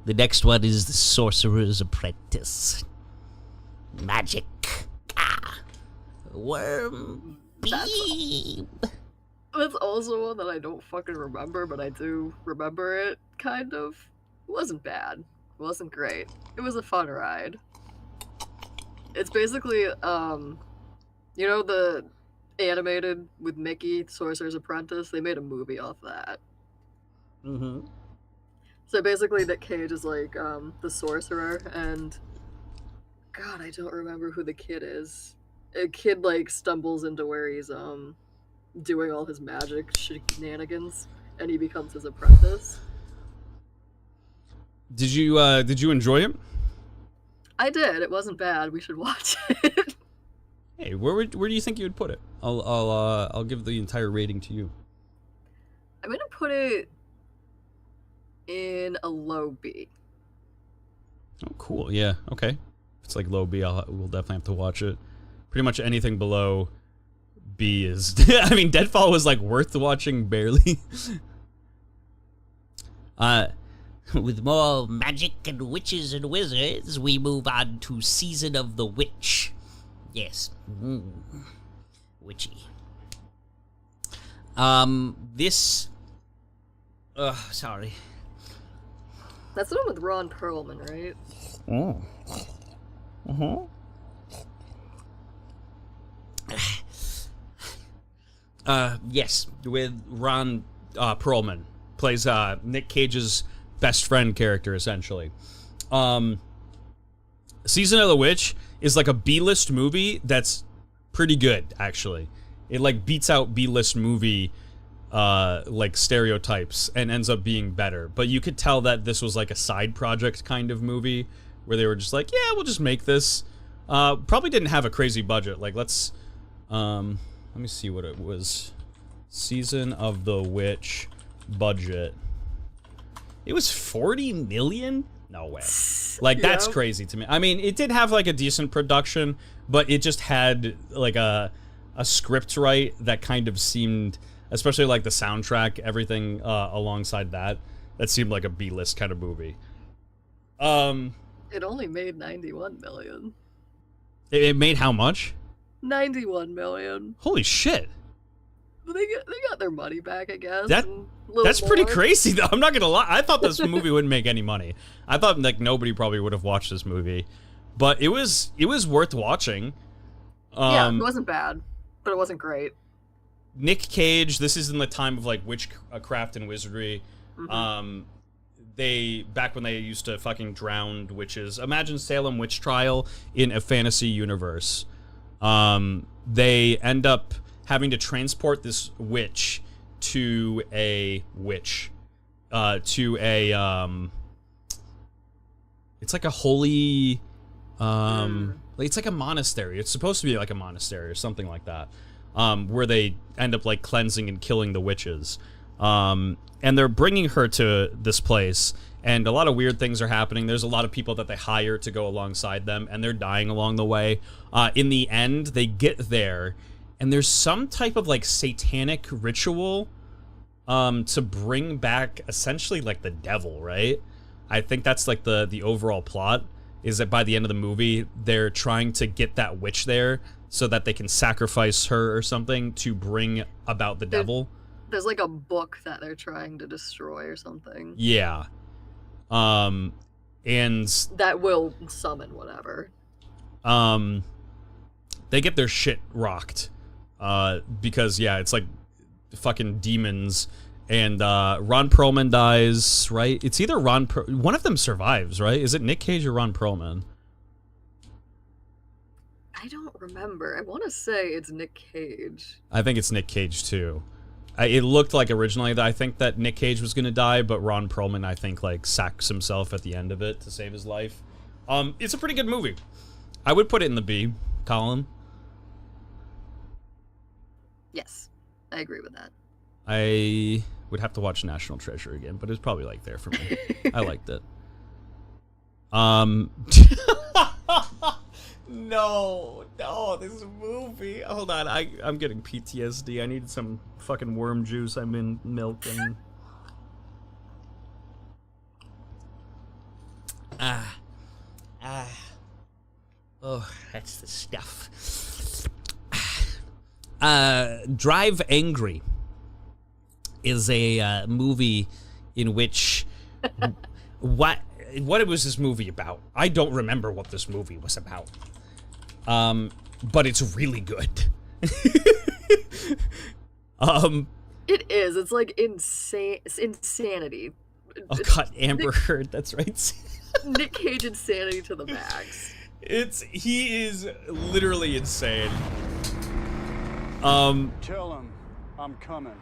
The next one is The Sorcerer's Apprentice. Magic. Worm beam. That's also one that I don't fucking remember, but I do remember it, kind of. It wasn't bad. It wasn't great. It was a fun ride. It's basically, you know the animated with Mickey, Sorcerer's Apprentice? They made a movie off that. Mm-hmm. So basically, Nick Cage is like the sorcerer, and God, I don't remember who the kid is. A kid like stumbles into where he's doing all his magic shenanigans, and he becomes his apprentice. Did you enjoy it? I did. It wasn't bad. We should watch it. Hey, where do you think you would put it? I'll give the entire rating to you. I'm gonna put it in a low B. Oh, cool. Yeah. Okay. If it's like low B, we'll definitely have to watch it. Pretty much anything below B is. I mean, Deadfall was like worth watching barely. With more magic and witches and wizards, we move on to Season of the Witch. Yes. Witchy. This... sorry. That's the one with Ron Perlman, right? Oh. Yes, with Ron Perlman. Plays Nick Cage's best friend character, essentially. Season of the Witch is like a B-list movie that's pretty good, actually. It like beats out B-list movie like stereotypes and ends up being better. But you could tell that this was like a side project kind of movie where they were just like, yeah, we'll just make this. Probably didn't have a crazy budget. Like, let me see what it was. Season of the Witch budget. It was 40 million? No way. Like, that's crazy to me. I mean, it did have like a decent production, but it just had like a script right that kind of seemed, especially like the soundtrack, everything alongside that seemed like a B-list kind of movie. It only made 91 million. It made how much? 91 million. Holy shit. They got their money back, I guess. That's pretty crazy, though. I'm not gonna lie. I thought this movie wouldn't make any money. I thought like nobody probably would have watched this movie, but it was worth watching. Yeah, it wasn't bad, but it wasn't great. Nick Cage. This is in the time of like witchcraft and wizardry. Mm-hmm. They back when they used to fucking drown witches. Imagine Salem witch trial in a fantasy universe. They end up having to transport this witch to a it's like a holy it's like a monastery. It's supposed to be like a monastery or something like that, where they end up like cleansing and killing the witches, and they're bringing her to this place, and a lot of weird things are happening. There's a lot of people that they hire to go alongside them, and they're dying along the way. In the end, they get there, and there's some type of like satanic ritual to bring back essentially like the devil, right? I think that's like the overall plot, is that by the end of the movie they're trying to get that witch there so that they can sacrifice her or something to bring about the devil. There's like a book that they're trying to destroy or something. Yeah. And that will summon whatever. They get their shit rocked. Because yeah, it's like fucking demons, and Ron Perlman dies, right? It's either one of them survives, right? Is it Nick Cage or Ron Perlman? I don't remember. I want to say it's Nick Cage. I think it's Nick Cage too. It looked like originally that I think that Nick Cage was gonna die, but Ron Perlman I think like sacks himself at the end of it to save his life. It's a pretty good movie. I would put it in the B column. Yes, I agree with that. I would have to watch National Treasure again, but it was probably like there for me. I liked it. No, this movie. Hold on, I'm getting PTSD. I need some fucking worm juice. I'm in milk and oh, that's the stuff. Drive Angry is a movie in which what was this movie about? I don't remember what this movie was about. But it's really good. It is. It's like insane. It's insanity. Oh god, Amber Heard, that's right. Nick Cage insanity to the max. He is literally insane. Tell him I'm coming.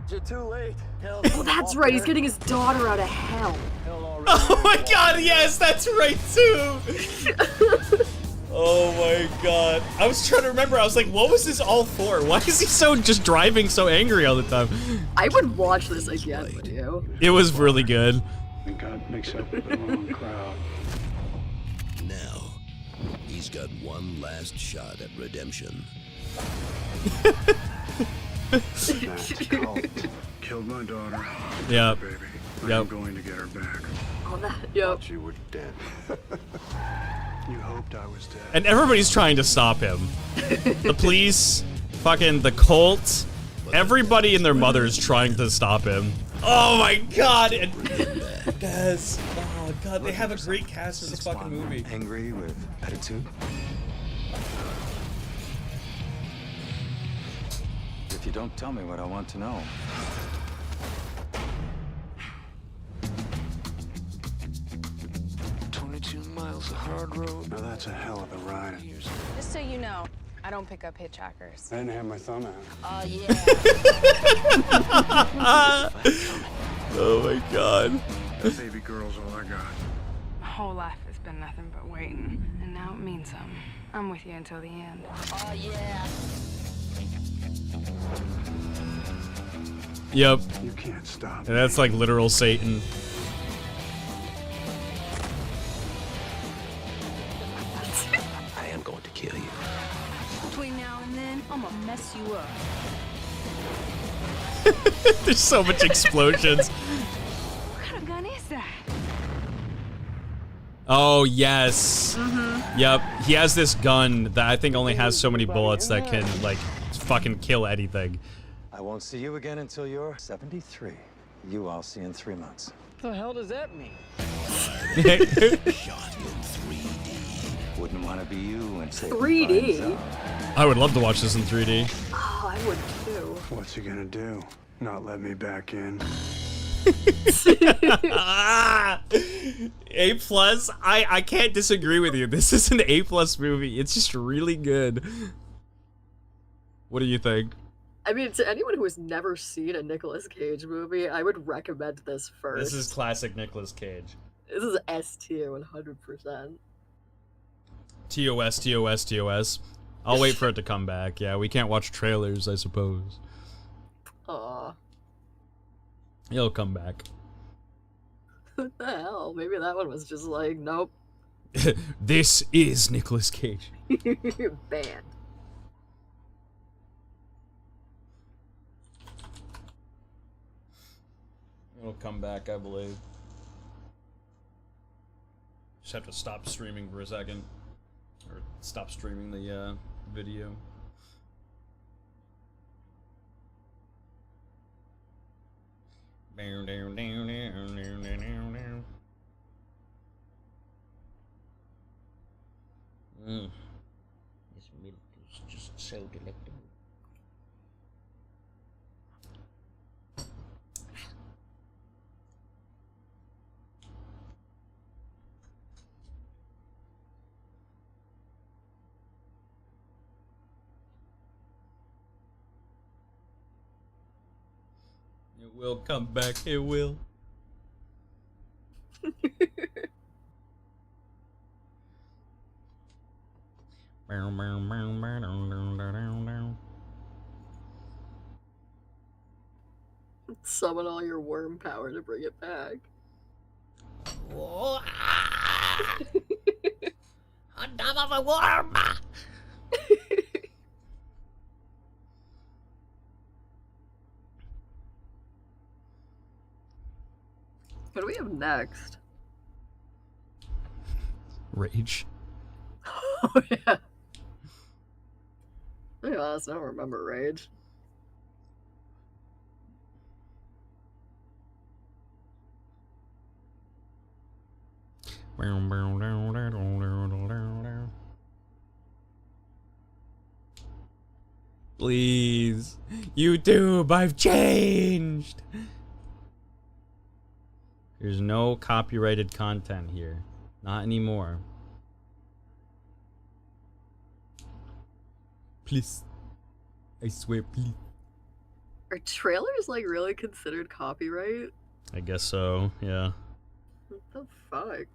You're too late. Oh, that's right. He's getting his daughter out of hell. Oh my god, yes, that's right too. Oh my god. I was trying to remember. I was like, what was this all for? Why is he so just driving so angry all the time? I would watch this again with you. It was really good. And God mixed up with the wrong crowd. Now, he's got one last shot at redemption. That's called killed my daughter. Yep. Baby. Yep. I'm going to get her back. Oh, that. Yep. Thought you were dead. You hoped I was dead. And everybody's trying to stop him. The police, fucking the cult, everybody and their mother's trying to stop him. Oh my god! Yes. Oh god, they have a great cast in this fucking movie. Angry with attitude. If you don't tell me what I want to know. 22 miles of hard road. Now that's a hell of a ride. Just so you know, I don't pick up hitchhikers. I didn't have my thumb out. Oh, yeah. Oh my god. That baby girl's all I got. My whole life has been nothing but waiting, and now it means something. I'm with you until the end. Oh, yeah. Yep. You can't stop. And that's like literal Satan. I am going to kill you. Between now and then, I'm gonna mess you up. There's so much explosions. What kind of gun is that? Oh, yes. Yep. He has this gun that I think only has so many bullets that can, like, fucking kill anything. I won't see you again until you're 73. You I'll see in 3 months. What the hell does that mean? Shot in 3D. Wouldn't want to be you and say 3D? I would love to watch this in 3D. Oh, I would too. What's he gonna do? Not let me back in? A plus. I can't disagree with you. This is an A+ movie. It's just really good. What do you think? I mean, to anyone who has never seen a Nicolas Cage movie, I would recommend this first. This is classic Nicolas Cage. This is S tier 100%. TOS, TOS, TOS. I'll wait for it to come back. Yeah, we can't watch trailers, I suppose. Aw. It'll come back. What the hell? Maybe that one was just like, nope. This is Nicolas Cage. Banned. It'll come back, I believe. Just have to stop streaming for a second. Or stop streaming the video. This milk is just so delectable. It will come back, it will. Summon all your worm power to bring it back. On top of a worm! What do we have next? Rage. Oh, yeah. To be honest, I don't remember Rage. Please. YouTube, I've changed. There's no copyrighted content here. Not anymore. Please. I swear, please. Are trailers like really considered copyright? I guess so, yeah. What the fuck?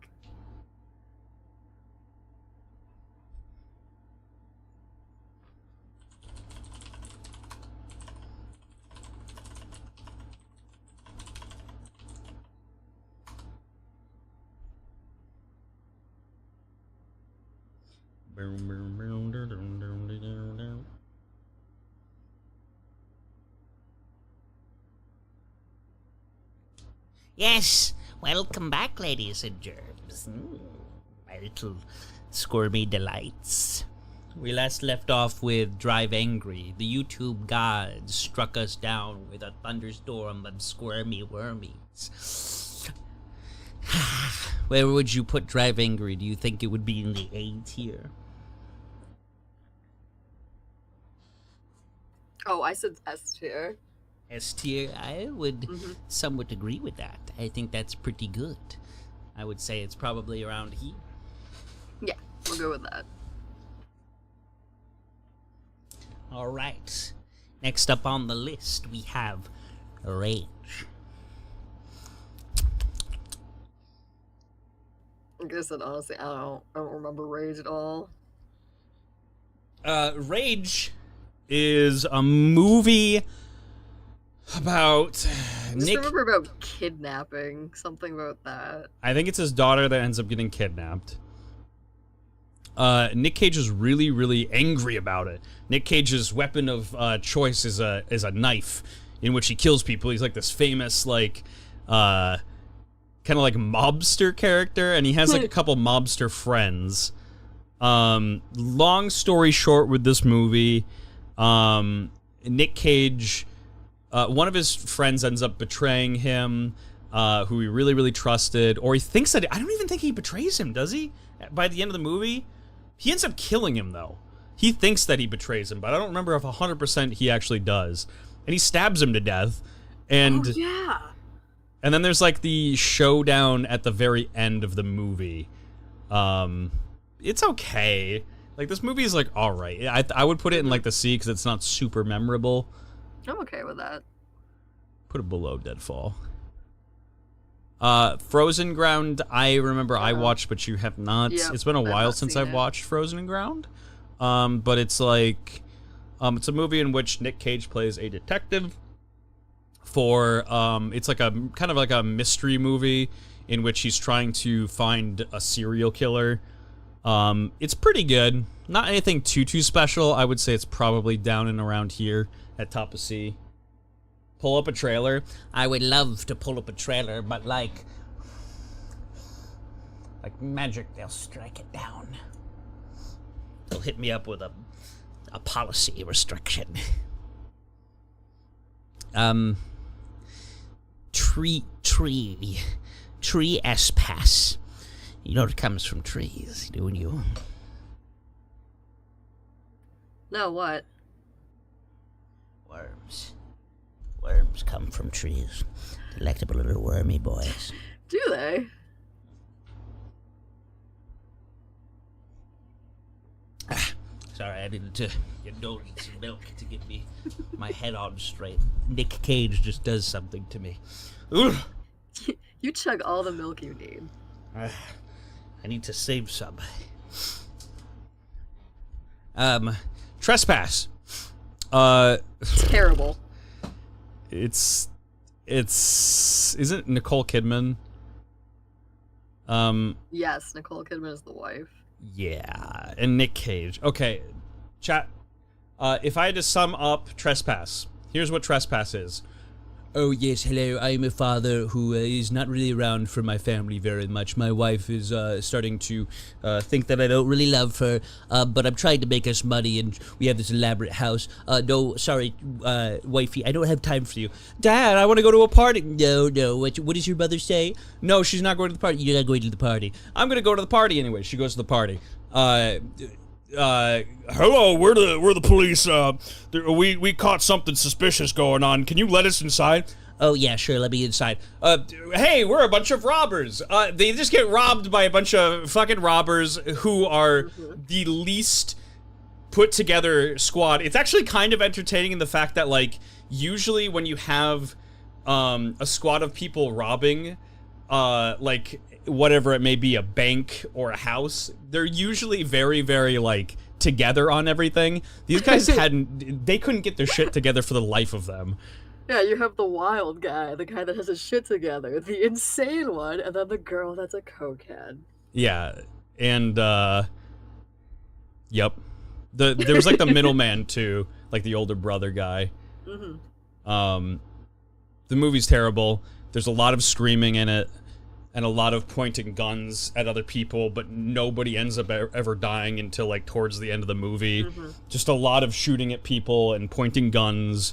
Yes, welcome back, ladies and germs. My little squirmy delights. We last left off with Drive Angry. The YouTube gods struck us down with a thunderstorm of squirmy wormies. Where would you put Drive Angry? Do you think it would be in the A tier? Oh, I said S tier. S tier, I would somewhat agree with that. I think that's pretty good. I would say it's probably around here. Yeah, we'll go with that. All right. Next up on the list, we have Rage. Like I said, honestly, I don't remember Rage at all. Rage is a movie about I just remember about kidnapping, something about that. I think it's his daughter that ends up getting kidnapped. Nick Cage is really, really angry about it. Nick Cage's weapon of choice is a knife, in which he kills people. He's like this famous, like, kind of like mobster character, and he has like a couple mobster friends. Long story short with this movie, Nick Cage, one of his friends ends up betraying him, who he really, really trusted, or he thinks that, I don't even think he betrays him, does he? By the end of the movie? He ends up killing him, though. He thinks that he betrays him, but I don't remember if 100% he actually does. And he stabs him to death. And, oh, yeah. And then there's, like, the showdown at the very end of the movie. It's okay. Like, this movie is, like, alright. I would put it in, like, the C, because it's not super memorable. I'm okay with that. Put it below Deadfall. Frozen Ground, I remember I watched, but you have not. Yep, it's been a while since I've watched Frozen Ground. But it's like, it's a movie in which Nick Cage plays a detective for, it's like a, kind of like a mystery movie in which he's trying to find a serial killer. It's pretty good. Not anything too special. I would say it's probably down and around here at top of C. Pull up a trailer. I would love to pull up a trailer, but like magic, they'll strike it down. They'll hit me up with a policy restriction. Tree S-Pass. You know it comes from trees, don't you? No, what? Worms. Worms come from trees. Delectable little wormy boys. Do they? Sorry, I needed to indulge some milk to get me my head on straight. Nick Cage just does something to me. You chug all the milk you need. I need to save some. Trespass. Terrible. Isn't Nicole Kidman? Yes, Nicole Kidman is the wife. Yeah, and Nick Cage. Okay, chat. If I had to sum up Trespass, here's what Trespass is. Oh yes, hello, I'm a father who is not really around for my family very much. My wife is starting to think that I don't really love her, but I'm trying to make us money, and we have this elaborate house. No, sorry, wifey, I don't have time for you. Dad, I want to go to a party. No, what does your mother say? No, she's not going to the party. You're not going to the party. I'm going to go to the party anyway. She goes to the party. Hello, we're the police. We caught something suspicious going on. Can you let us inside? Oh, yeah, sure, let me inside. Hey, we're a bunch of robbers. They just get robbed by a bunch of fucking robbers who are the least put together squad. It's actually kind of entertaining in the fact that, like, usually when you have a squad of people robbing, like, whatever it may be, a bank or a house, they're usually very, very, like, together on everything. These guys they couldn't get their shit together for the life of them. Yeah, you have the wild guy, the guy that has his shit together, the insane one, and then the girl that's a cokehead. Yeah, and, yep. There was, like, the middleman, too, like, the older brother guy. Mm-hmm. The movie's terrible. There's a lot of screaming in it, and a lot of pointing guns at other people, but nobody ends up ever dying until, like, towards the end of the movie. Mm-hmm. Just a lot of shooting at people and pointing guns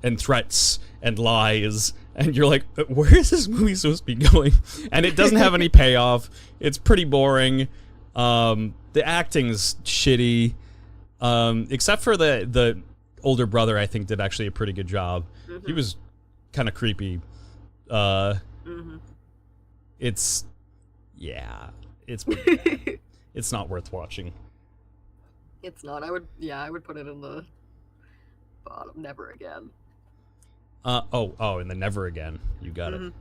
and threats and lies, and you're like, where is this movie supposed to be going? And it doesn't have any payoff. It's pretty boring. The acting's shitty, except for the older brother. I think did actually a pretty good job. Mm-hmm. He was kind of creepy. Mm-hmm. It's it's not worth watching. It's not. I would put it in the bottom. Never again. And then Never Again. You got it.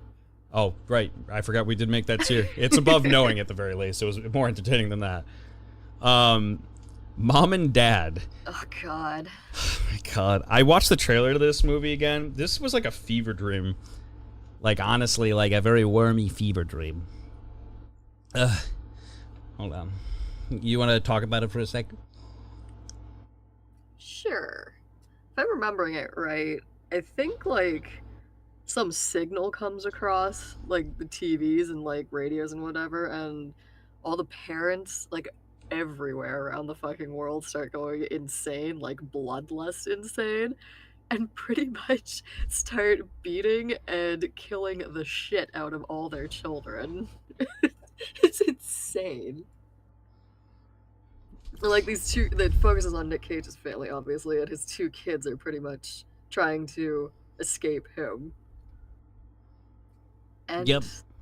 Oh, right. I forgot we did make that tier. It's above Knowing at the very least. It was more entertaining than that. Mom and Dad. Oh, God. Oh, my God. I watched the trailer to this movie again. This was like a fever dream. Like, honestly, like a very wormy fever dream. Hold on. You want to talk about it for a second? Sure. If I'm remembering it right, I think, like, some signal comes across, like, the TVs and, like, radios and whatever, and all the parents, like, everywhere around the fucking world start going insane, like, bloodlust insane, and pretty much start beating and killing the shit out of all their children. It's insane. Like, these two, that focuses on Nick Cage's family, obviously, and his two kids are pretty much trying to escape him. And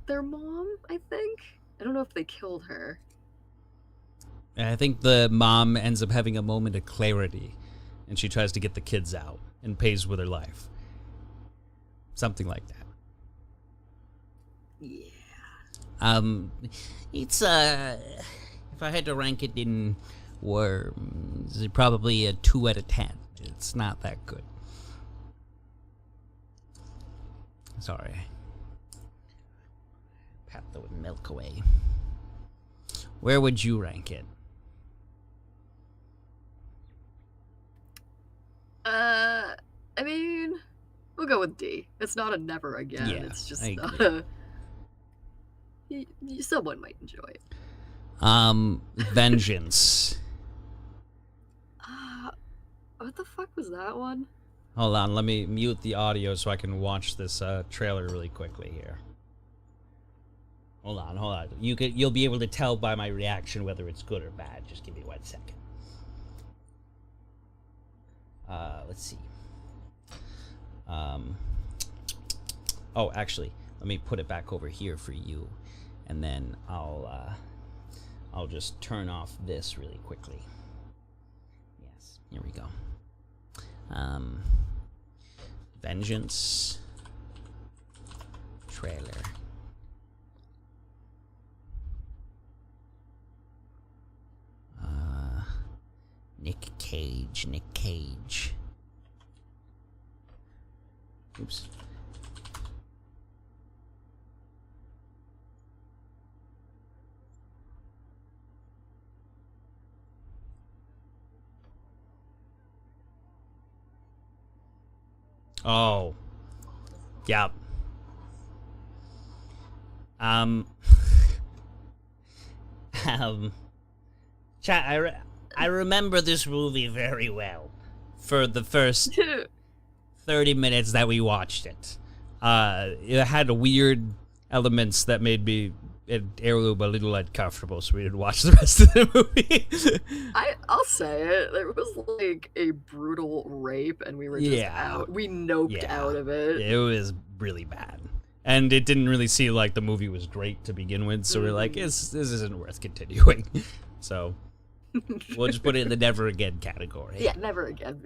their mom, I think? I don't know if they killed her. I think the mom ends up having a moment of clarity, and she tries to get the kids out and pays with her life. Something like that. Yeah. It's, if I had to rank it in worms, probably a 2 out of 10. It's not that good. Sorry. Pat the milk away. Where would you rank it? I mean, we'll go with D. It's not a Never Again. Yeah, it's just someone might enjoy it. Vengeance. What the fuck was that one? Hold on, let me mute the audio so I can watch this trailer really quickly here. Hold on. You'll be able to tell by my reaction whether it's good or bad. Just give me 1 second. Let's see. Oh, actually, let me put it back over here for you, and then I'll just turn off this really quickly. Yes, here we go. Vengeance trailer. Nick Cage. Oops. Oh. Yep. Chat, I remember this movie very well for the first 30 minutes that we watched it. It had weird elements that made me and Heirloom a little uncomfortable, so we didn't watch the rest of the movie. I'll say it. There was like a brutal rape, and we were just out. We noped out of it. It was really bad. And it didn't really seem like the movie was great to begin with, so we're like, this isn't worth continuing. So we'll just put it in the never again category. Yeah, never again.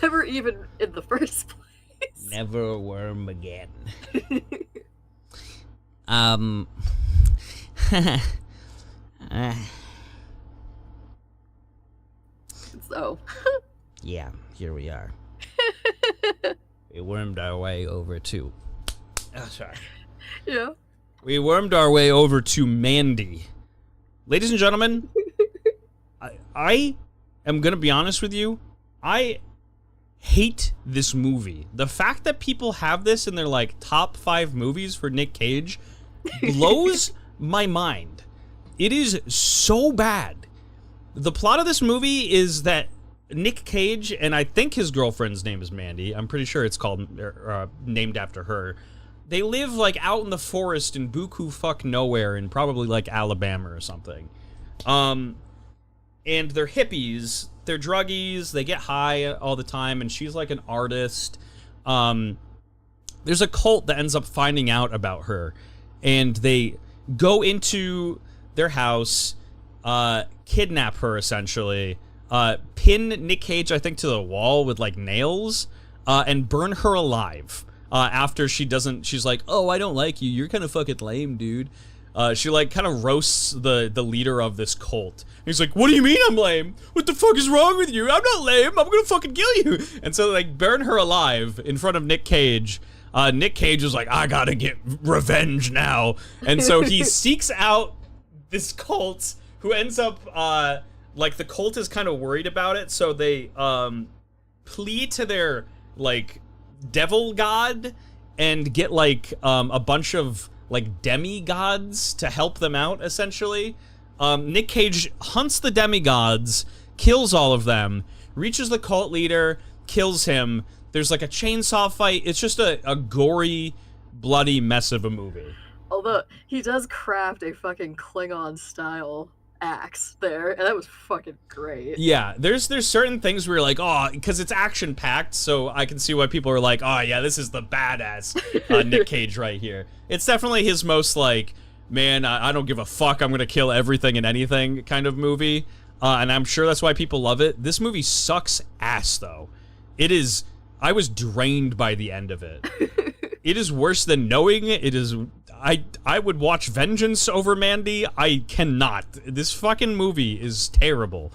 Never even in the first place. Never worm again. So. Yeah, here we are. We wormed our way over to... Oh, sorry. Yeah. We wormed our way over to Mandy. Ladies and gentlemen, I am going to be honest with you. I hate this movie. The fact that people have this in their, like, top 5 movies for Nick Cage blows my mind. It is so bad. The plot of this movie is that Nick Cage, and I think his girlfriend's name is Mandy. I'm pretty sure it's called named after her. They live, like, out in the forest in buku fuck nowhere in probably, like, Alabama or something. And they're hippies. They're druggies. They get high all the time, and she's, like, an artist. There's a cult that ends up finding out about her, and they go into their house, kidnap her, essentially, pin Nick Cage, I think, to the wall with, like, nails, and burn her alive. After she's like, oh, I don't like you. You're kind of fucking lame, dude. She, like, kind of roasts the leader of this cult. He's like, what do you mean I'm lame? What the fuck is wrong with you? I'm not lame. I'm gonna fucking kill you. And so, like, burn her alive in front of Nick Cage. Nick Cage is like, I gotta get revenge now. And so he seeks out this cult who ends up, like, the cult is kind of worried about it. So they, plead to their, like, devil god and get, like, a bunch of, like, demigods to help them out, essentially. Nick Cage hunts the demigods, kills all of them, reaches the cult leader, kills him. There's, like, a chainsaw fight. It's just a gory, bloody mess of a movie. Although, he does craft a fucking Klingon-style axe there, and that was fucking great. Yeah, there's certain things where you're like, oh, because it's action-packed, so I can see why people are like, oh, yeah, this is the badass Nick Cage right here. It's definitely his most, like, man, I don't give a fuck, I'm gonna kill everything and anything kind of movie, and I'm sure that's why people love it. This movie sucks ass, though. It is... I was drained by the end of it. It is worse than knowing it. It is... I would watch Vengeance over Mandy. I cannot. This fucking movie is terrible.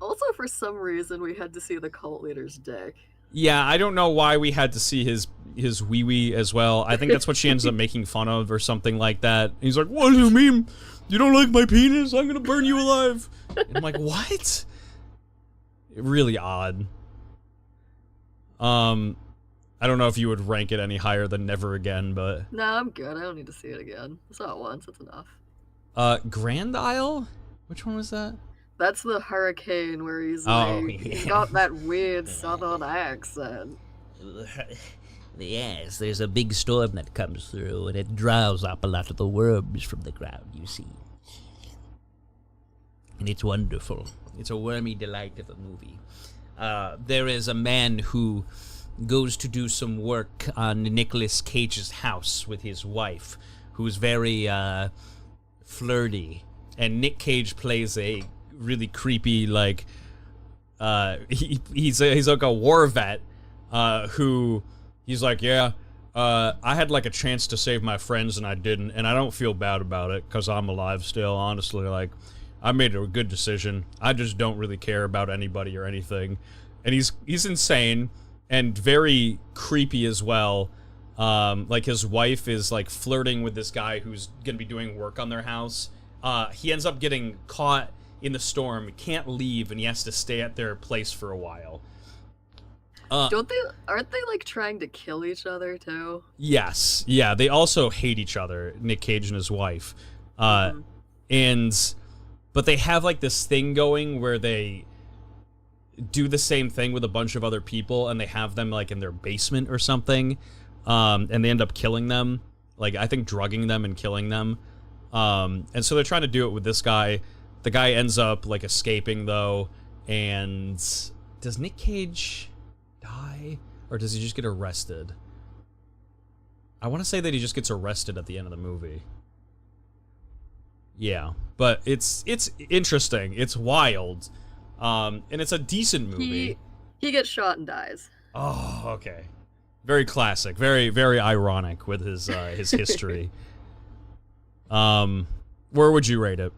Also, for some reason, we had to see the cult leader's dick. Yeah, I don't know why we had to see his wee-wee as well. I think that's what she ends up making fun of or something like that. And he's like, what do you mean? You don't like my penis? I'm gonna burn you alive. And I'm like, what? Really odd. I don't know if you would rank it any higher than Never Again, but... No, I'm good. I don't need to see it again. I saw it once. That's enough. Grand Isle? Which one was that? That's the hurricane where he's he's got that weird southern accent. Yes, there's a big storm that comes through, and it draws up a lot of the worms from the ground, you see. And it's wonderful. It's a wormy delight of a movie. There is a man who goes to do some work on Nicolas Cage's house with his wife, who's very flirty, and Nick Cage plays a really creepy, like, he's like a war vet who he's like, yeah, I had like a chance to save my friends and I didn't, and I don't feel bad about it because I'm alive still. Honestly, like, I made a good decision. I just don't really care about anybody or anything. And he's insane and very creepy as well. Like, his wife is like flirting with this guy who's gonna be doing work on their house. He ends up getting caught in the storm, can't leave, and he has to stay at their place for a while. Aren't they like trying to kill each other too? Yes, yeah, they also hate each other, Nick Cage and his wife. But they have like this thing going where they do the same thing with a bunch of other people, and they have them like in their basement or something, and they end up killing them, like, I think drugging them and killing them. And so they're trying to do it with this guy. The guy ends up like escaping though, and does Nick Cage die, or does he just get arrested? I want to say that he just gets arrested at the end of the movie. Yeah, but it's interesting. It's wild, and it's a decent movie. He gets shot and dies. Oh, okay. Very classic. Very, very ironic with his history. Where would you rate it?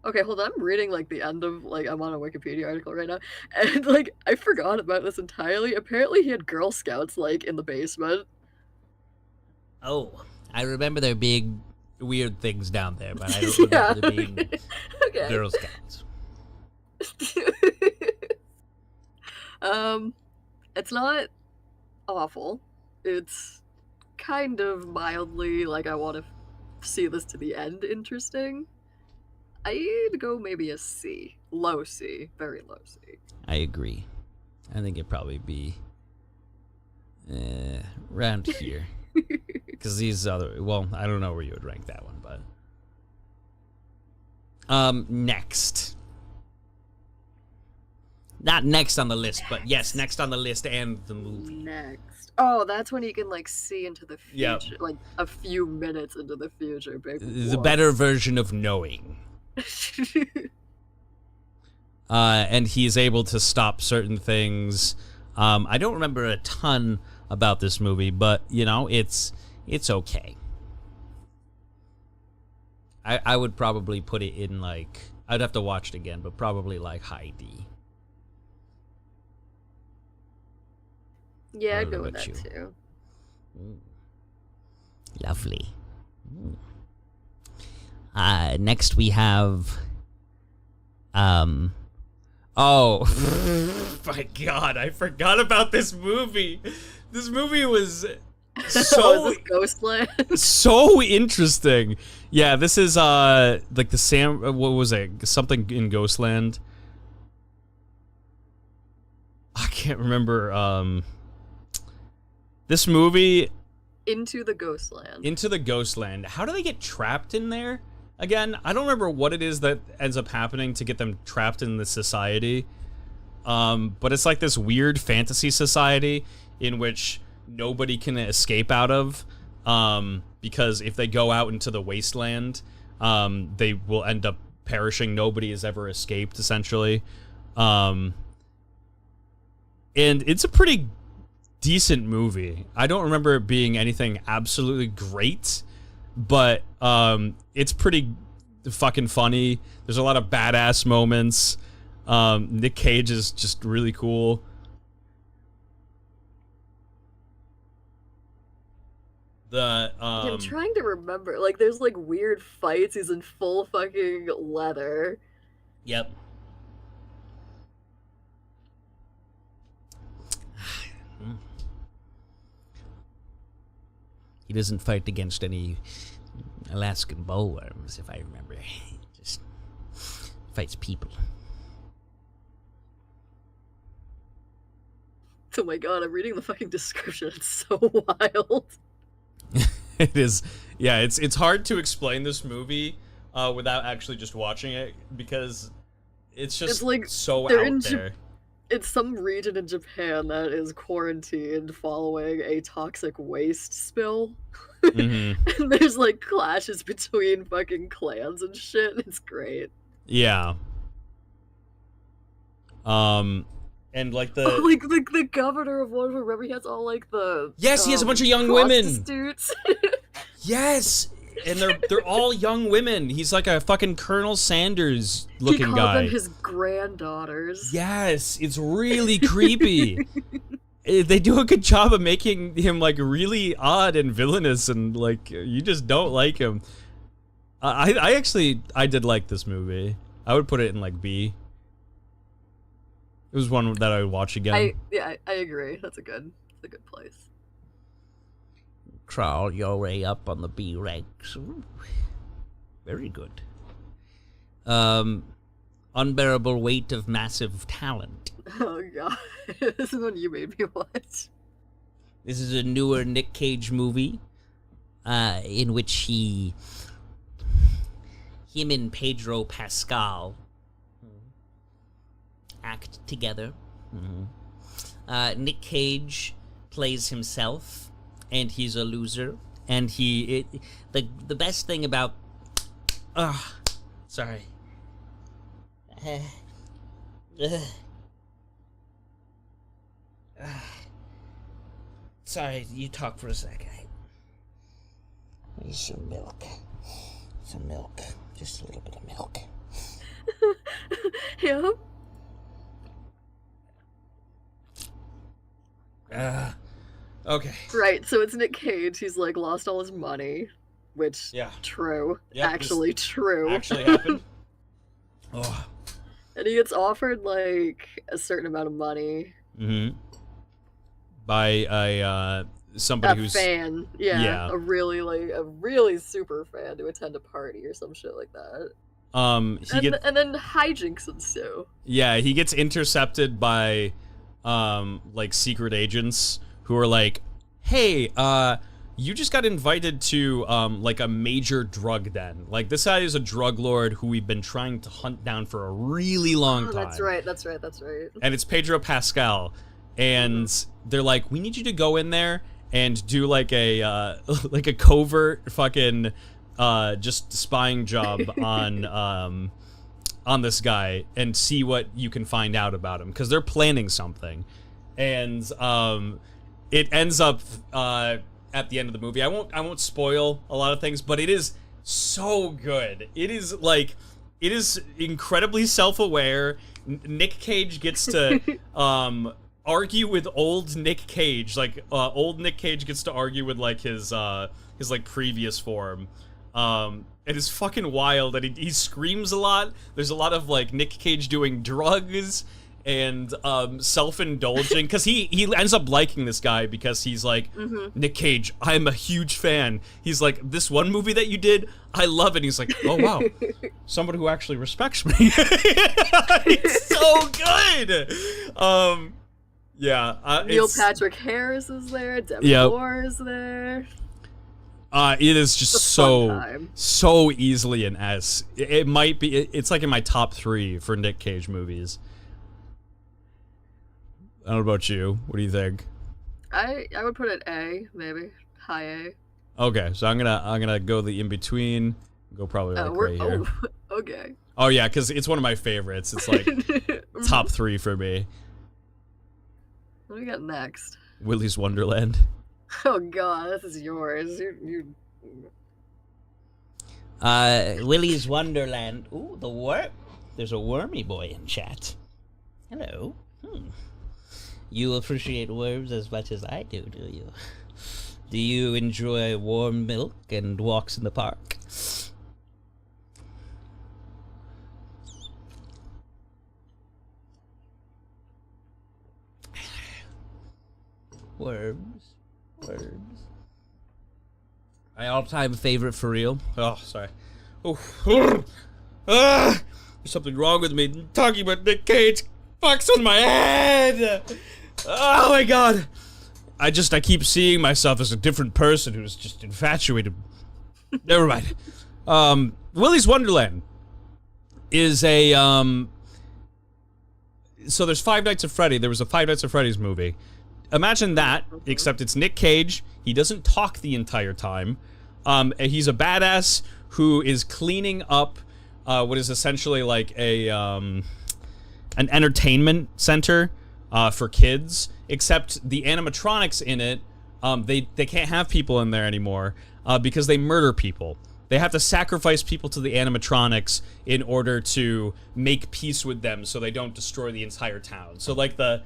Okay, hold on. I'm reading like the end of I'm on a Wikipedia article right now, and like I forgot about this entirely. Apparently, he had Girl Scouts like in the basement. Oh, I remember there being weird things down there, but I don't remember there being Girl Scouts. It's not awful. It's kind of mildly like I want to see this to the end interesting. I'd go maybe a C. Low C. Very low C. I agree. I think it'd probably be around here. Because these other... Well, I don't know where you would rank that one, but... Next. Not next on the list, but yes, next on the list and the movie. Next. Oh, that's when you can like see into the future. Yep. Like a few minutes into the future. Baby. The better version of knowing. And he's able to stop certain things. I don't remember a ton about this movie, but you know, it's okay. I would probably put it in like, I'd have to watch it again, but probably like high D. Yeah, I'd go with that too. Lovely. Next we have oh my god, I forgot about this movie. This movie was so Ghostland. So interesting. Yeah, this is like the Sam, what was it? Something in Ghostland. I can't remember this movie. Into the Ghostland. Into the Ghostland. How do they get trapped in there? Again, I don't remember what it is that ends up happening to get them trapped in this society. But it's like this weird fantasy society in which nobody can escape out of. Because if they go out into the wasteland, they will end up perishing. Nobody has ever escaped, essentially. And it's a pretty decent movie. I don't remember it being anything absolutely great, but it's pretty fucking funny. There's a lot of badass moments. Nick Cage is just really cool. I'm trying to remember. Like, there's like weird fights. He's in full fucking leather. Yep. He doesn't fight against any Alaskan bullworms, if I remember. He just fights people. Oh my god, I'm reading the fucking description. It's so wild. It is. Yeah, it's hard to explain this movie without actually just watching it, because it's just like so out there. It's some region in Japan that is quarantined following a toxic waste spill. Mm-hmm. And there's like clashes between fucking clans and shit. It's great. Yeah. And like the governor of one of them, remember he has all like the he has a bunch of young women. Prostitutes. Yes. And they're all young women. He's like a fucking Colonel Sanders looking guy. He called them his granddaughters. Yes, it's really creepy. They do a good job of making him like really odd and villainous, and like you just don't like him. I did like this movie. I would put it in like B. It was one that I would watch again. I agree. That's a good place. Crawl your way up on the B ranks. Ooh, very good. Unbearable weight of massive talent. Oh god, this is one you made me watch. This is a newer Nick Cage movie, in which him and Pedro Pascal act together. Nick Cage plays himself, and he's a loser. And the best thing about... sorry. Sorry, you talk for a second. Need some milk. Some milk. Just a little bit of milk. Yeah. Okay. Right, so it's Nick Cage. He's like lost all his money, which true. Yeah, actually true. Actually happened. Oh. And he gets offered like a certain amount of money. Mm-hmm. By a somebody who's fan. Yeah. A really super fan to attend a party or some shit like that. And then hijinks ensue. Yeah, he gets intercepted by like secret agents who are like, hey, you just got invited to like a major drug den. Like, this guy is a drug lord who we've been trying to hunt down for a really long time. That's right. And it's Pedro Pascal. And they're like, we need you to go in there and do like a covert fucking just spying job on this guy and see what you can find out about him, because they're planning something. And it ends up at the end of the movie. I won't spoil a lot of things, but it is so good. It is incredibly self-aware. Nick Cage gets to argue with old Nick Cage. Like old Nick Cage gets to argue with like his like previous form. It is fucking wild, and he screams a lot. There's a lot of like Nick Cage doing drugs and self-indulging, because he ends up liking this guy because he's like, Nick Cage, I'm a huge fan. He's like, this one movie that you did, I love it. And he's like, oh wow, somebody who actually respects me. It's so good. Neil Patrick Harris is there. Demi Moore is there. It is just so easily an S. It might be. It's like in my top 3 for Nick Cage movies. I don't know about you. What do you think? I would put it A, maybe high A. Okay, so I'm gonna go the in between. Go probably like right here. Okay. Oh yeah, because it's one of my favorites. It's like top 3 for me. What do we got next? Willy's Wonderland. Oh god, this is yours. You... Willy's Wonderland. Ooh, the worm. There's a wormy boy in chat. Hello. You appreciate worms as much as I do you? Do you enjoy warm milk and walks in the park? Worms. My all-time favorite for real. Oh, sorry. Oh, there's something wrong with me. Talking about Nick Cage fucks with my head. Oh my god. I keep seeing myself as a different person who's just infatuated. Never mind. Willy's Wonderland is a so there's Five Nights at Freddy. There was a Five Nights at Freddy's movie. Imagine that, except it's Nick Cage. He doesn't talk the entire time. He's a badass who is cleaning up what is essentially like an entertainment center for kids, except the animatronics in it, they can't have people in there anymore because they murder people. They have to sacrifice people to the animatronics in order to make peace with them so they don't destroy the entire town. So like the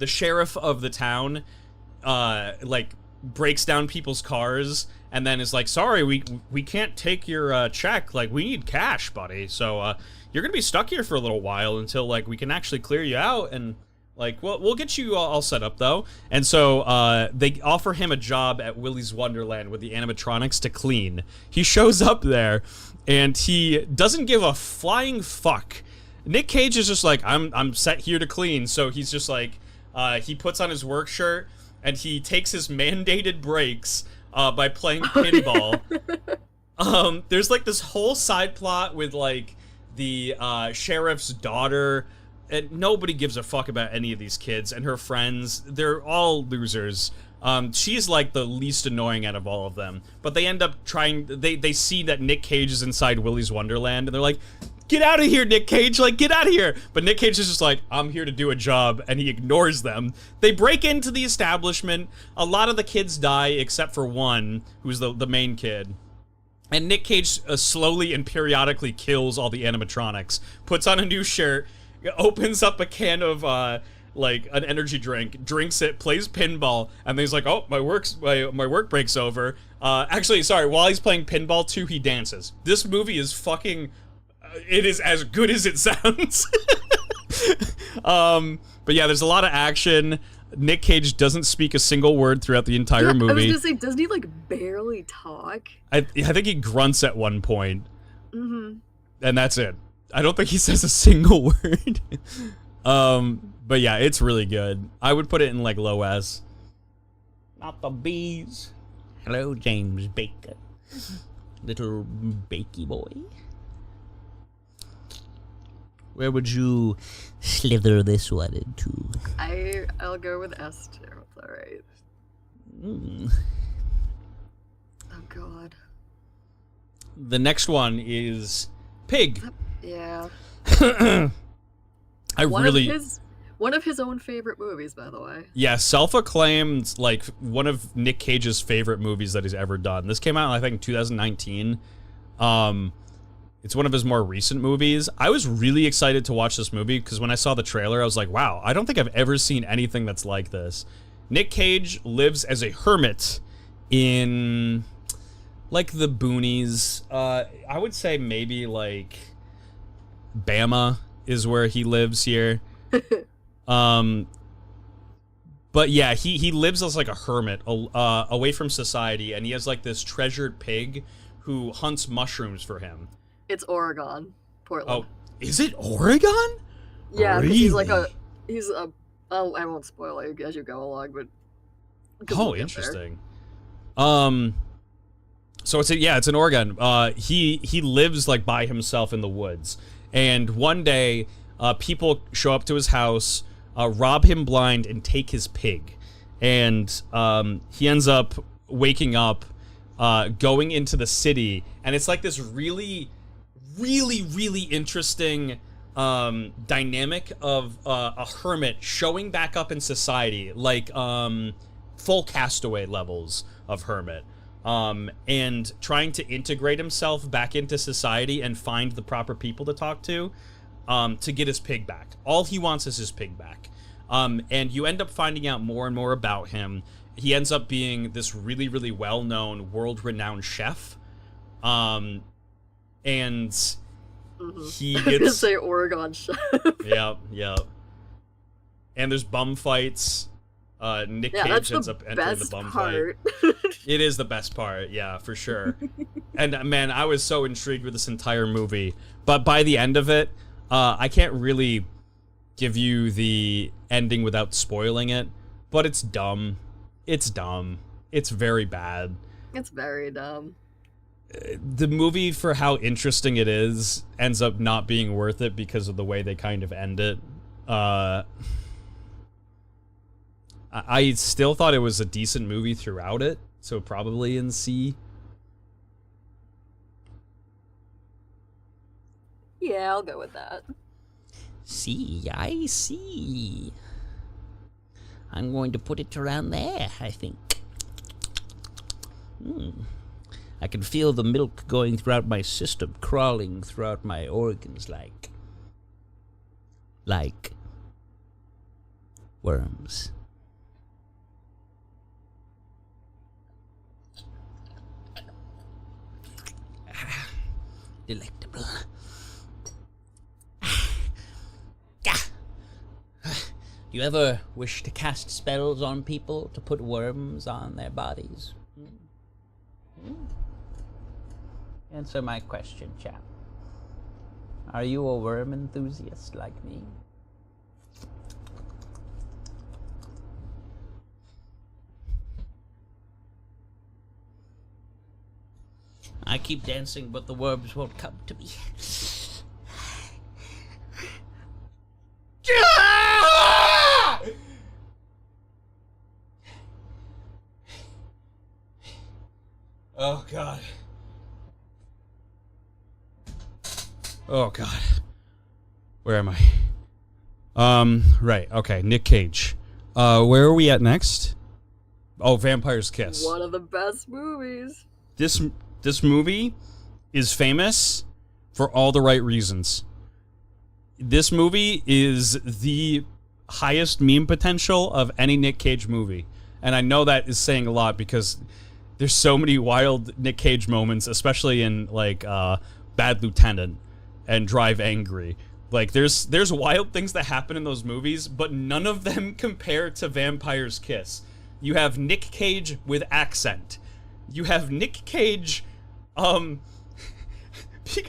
sheriff of the town like breaks down people's cars and then is like, sorry, we can't take your check, like we need cash, buddy, so you're gonna be stuck here for a little while until like we can actually clear you out, and like we'll get you all set up though. And so they offer him a job at Willy's Wonderland with the animatronics to clean. He shows up there and he doesn't give a flying fuck. Nick Cage is just like, I'm set here to clean. So he's just like, he puts on his work shirt and he takes his mandated breaks by playing pinball. There's like this whole side plot with like the sheriff's daughter and nobody gives a fuck about any of these kids and her friends. They're all losers. She's like the least annoying out of all of them. But they end up trying. They see that Nick Cage is inside Willy's Wonderland, and they're like, "Get out of here, Nick Cage! Like, get out of here!" But Nick Cage is just like, "I'm here to do a job," and he ignores them. They break into the establishment. A lot of the kids die except for one, who's the main kid. And Nick Cage slowly and periodically kills all the animatronics. Puts on a new shirt, opens up a can of like an energy drink, drinks it, plays pinball, and then he's like, "Oh, my work break's over." Actually, sorry. While he's playing pinball too, he dances. This movie is fucking. It is as good as it sounds. But yeah, there's a lot of action. Nick Cage doesn't speak a single word throughout the entire movie. I was gonna say, doesn't he like barely talk? I think he grunts at one point. Mm-hmm. And that's it. I don't think he says a single word. But yeah, it's really good. I would put it in like low S. Not the bees. Hello, James Baker. Little bakey boy. Where would you slither this one into? I'll go with S too. It's all right. Oh God. The next one is Pig. Yeah. One of his own favorite movies, by the way. Yeah, self-acclaimed, like, one of Nick Cage's favorite movies that he's ever done. This came out, I think, in 2019. It's one of his more recent movies. I was really excited to watch this movie because when I saw the trailer, I was like, wow, I don't think I've ever seen anything that's like this. Nick Cage lives as a hermit in, like, the boonies. I would say maybe, like, Bama is where he lives here. But yeah, he lives as like a hermit away from society, and he has like this treasured pig who hunts mushrooms for him. It's Oregon, Portland. Oh, is it Oregon? Yeah, because Really? he's a oh, I won't spoil it as you go along, but Oh, interesting. So it's in Oregon. He lives like by himself in the woods, and one day people show up to his house, rob him blind, and take his pig. And he ends up waking up, going into the city, and it's like this really, really, really interesting dynamic of a hermit showing back up in society, like full Castaway levels of hermit, and trying to integrate himself back into society and find the proper people to talk to get his pig back. All he wants is his pig back. And you end up finding out more and more about him. He ends up being this really, really well-known, world-renowned chef. And he I was gonna gets... say Oregon chef. Yep. And there's bum fights. Nick Cage ends up entering the bum fight. It is the best part, yeah, for sure. And man, I was so intrigued with this entire movie. But by the end of it, I can't really give you the ending without spoiling it, but it's dumb. It's dumb. It's very bad. It's very dumb. The movie, for how interesting it is, ends up not being worth it because of the way they kind of end it. I still thought it was a decent movie throughout it, so probably in C. Yeah, I'll go with that. See, I see. I'm going to put it around there, I think. I can feel the milk going throughout my system, crawling throughout my organs like worms. Delectable. Do you ever wish to cast spells on people to put worms on their bodies? Answer my question, chap. Are you a worm enthusiast like me? I keep dancing, but the worms won't come to me. Oh god. Where am I? Right. Okay, Nick Cage. Where are we at next? Oh, Vampire's Kiss. One of the best movies. This movie is famous for all the right reasons. This movie is the highest meme potential of any Nick Cage movie. And I know that is saying a lot because there's so many wild Nick Cage moments, especially in like Bad Lieutenant and Drive Angry. Like there's wild things that happen in those movies, but none of them compare to Vampire's Kiss. You have Nick Cage with accent. You have Nick Cage being